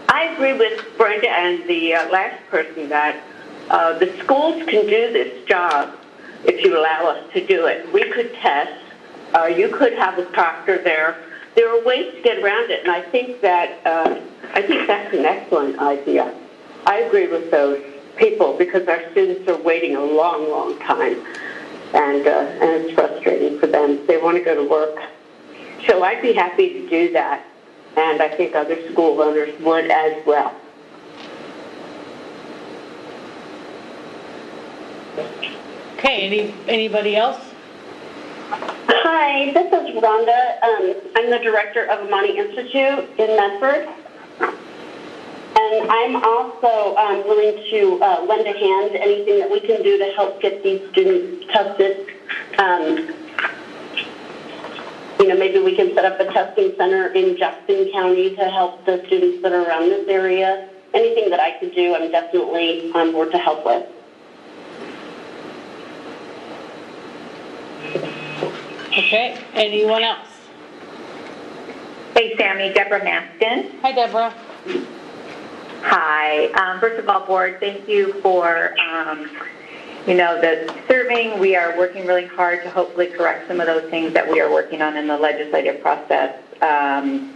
I agree with Brenda and the last person that the schools can do this job if you allow us to do it. We could test. You could have a proctor there. There are ways to get around it, and I think that's an excellent idea. I agree with those people because our students are waiting a long, long time, and it's frustrating for them. They want to go to work. So I'd be happy to do that, and I think other school owners would as well. Okay, anybody else? Hi, this is Rhonda. I'm the director of Amani Institute in Medford. And I'm also willing to lend a hand to anything that we can do to help get these students tested. Maybe we can set up a testing center in Jackson County to help the students that are around this area. Anything that I could do, I'm definitely on board to help with. Okay, anyone else? Hey, Sammy, Deborah Maston. Hi, Deborah. Hi. First of all, board, thank you for, the serving. We are working really hard to hopefully correct some of those things that we are working on in the legislative process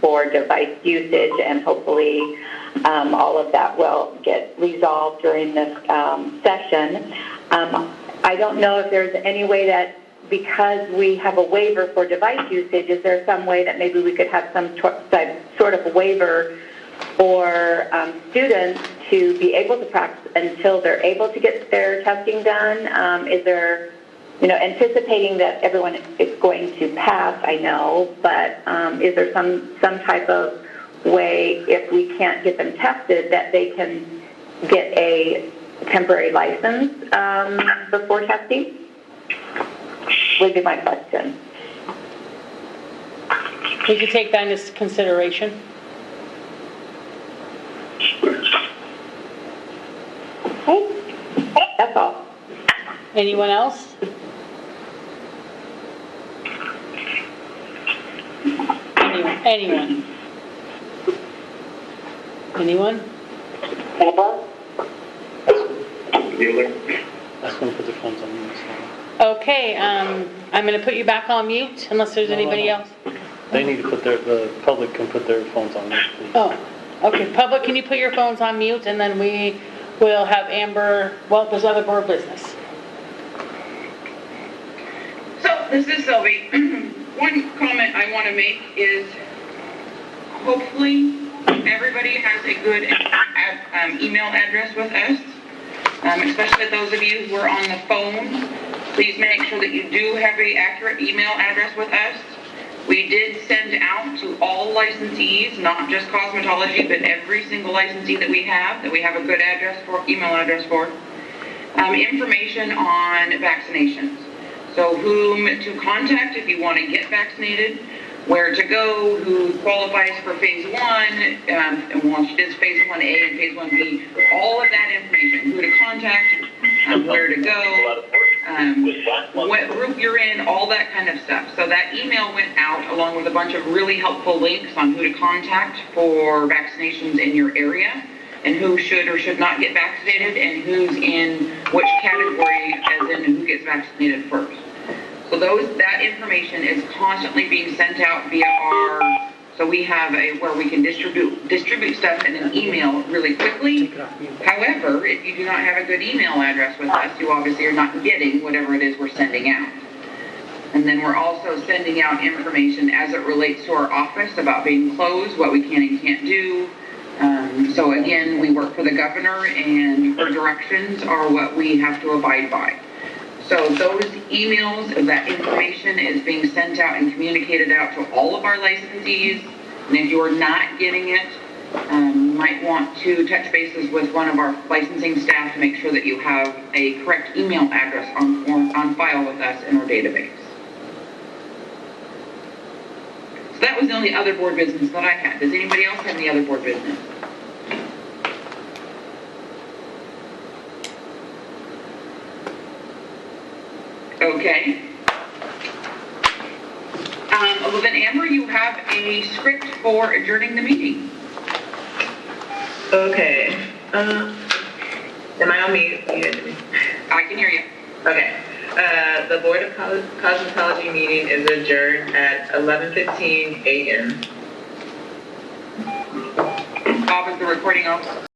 for device usage, and hopefully all of that will get resolved during this session. I don't know if there's any way that, because we have a waiver for device usage, is there some way that maybe we could have some sort of waiver for students to be able to practice until they're able to get their testing done? Is there, anticipating that everyone is going to pass, I know, but is there some type of way, if we can't get them tested, that they can get a temporary license before testing? Would be my question. We could take that into consideration. Okay, that's all. Anyone else? Anyone? Anyone? Bueller? Ask them to put their phones on mute. Okay, I'm going to put you back on mute unless there's anybody else. They need to put the public can put their phones on mute, please. Oh, okay. Public, can you put your phones on mute? And then we will have Amber, well, there's other board business. So, this is Sylvie. One comment I want to make is hopefully everybody has a good email address with us, especially those of you who are on the phone. Please make sure that you do have an accurate email address with us. We did send out to all licensees, not just cosmetology, but every single licensee that we have a good email address for, information on vaccinations. So whom to contact if you want to get vaccinated, where to go, who qualifies for phase 1, and once it is phase 1A and phase 1B, all of that information, who to contact, where to go, what group you're in, all that kind of stuff. So that email went out along with a bunch of really helpful links on who to contact for vaccinations in your area, and who should or should not get vaccinated, and who's in which category, as in who gets vaccinated first. So that information is constantly being sent out via so we have where we can distribute stuff in an email really quickly. However, if you do not have a good email address with us, you obviously are not getting whatever it is we're sending out. And then we're also sending out information as it relates to our office about being closed, what we can and can't do. So again, we work for the governor, and her directions are what we have to abide by. So those emails, that information is being sent out and communicated out to all of our licensees. And if you are not getting it, you might want to touch bases with one of our licensing staff to make sure that you have a correct email address on file with us in our database. So that was the only other board business that I had. Does anybody else have any other board business? Okay. Well then, Amber, you have a script for adjourning the meeting. Okay. Am I on mute? You hear me? I can hear you. Okay. The Board of Cosmetology meeting is adjourned at 11:15 a.m. Bob, is the recording off?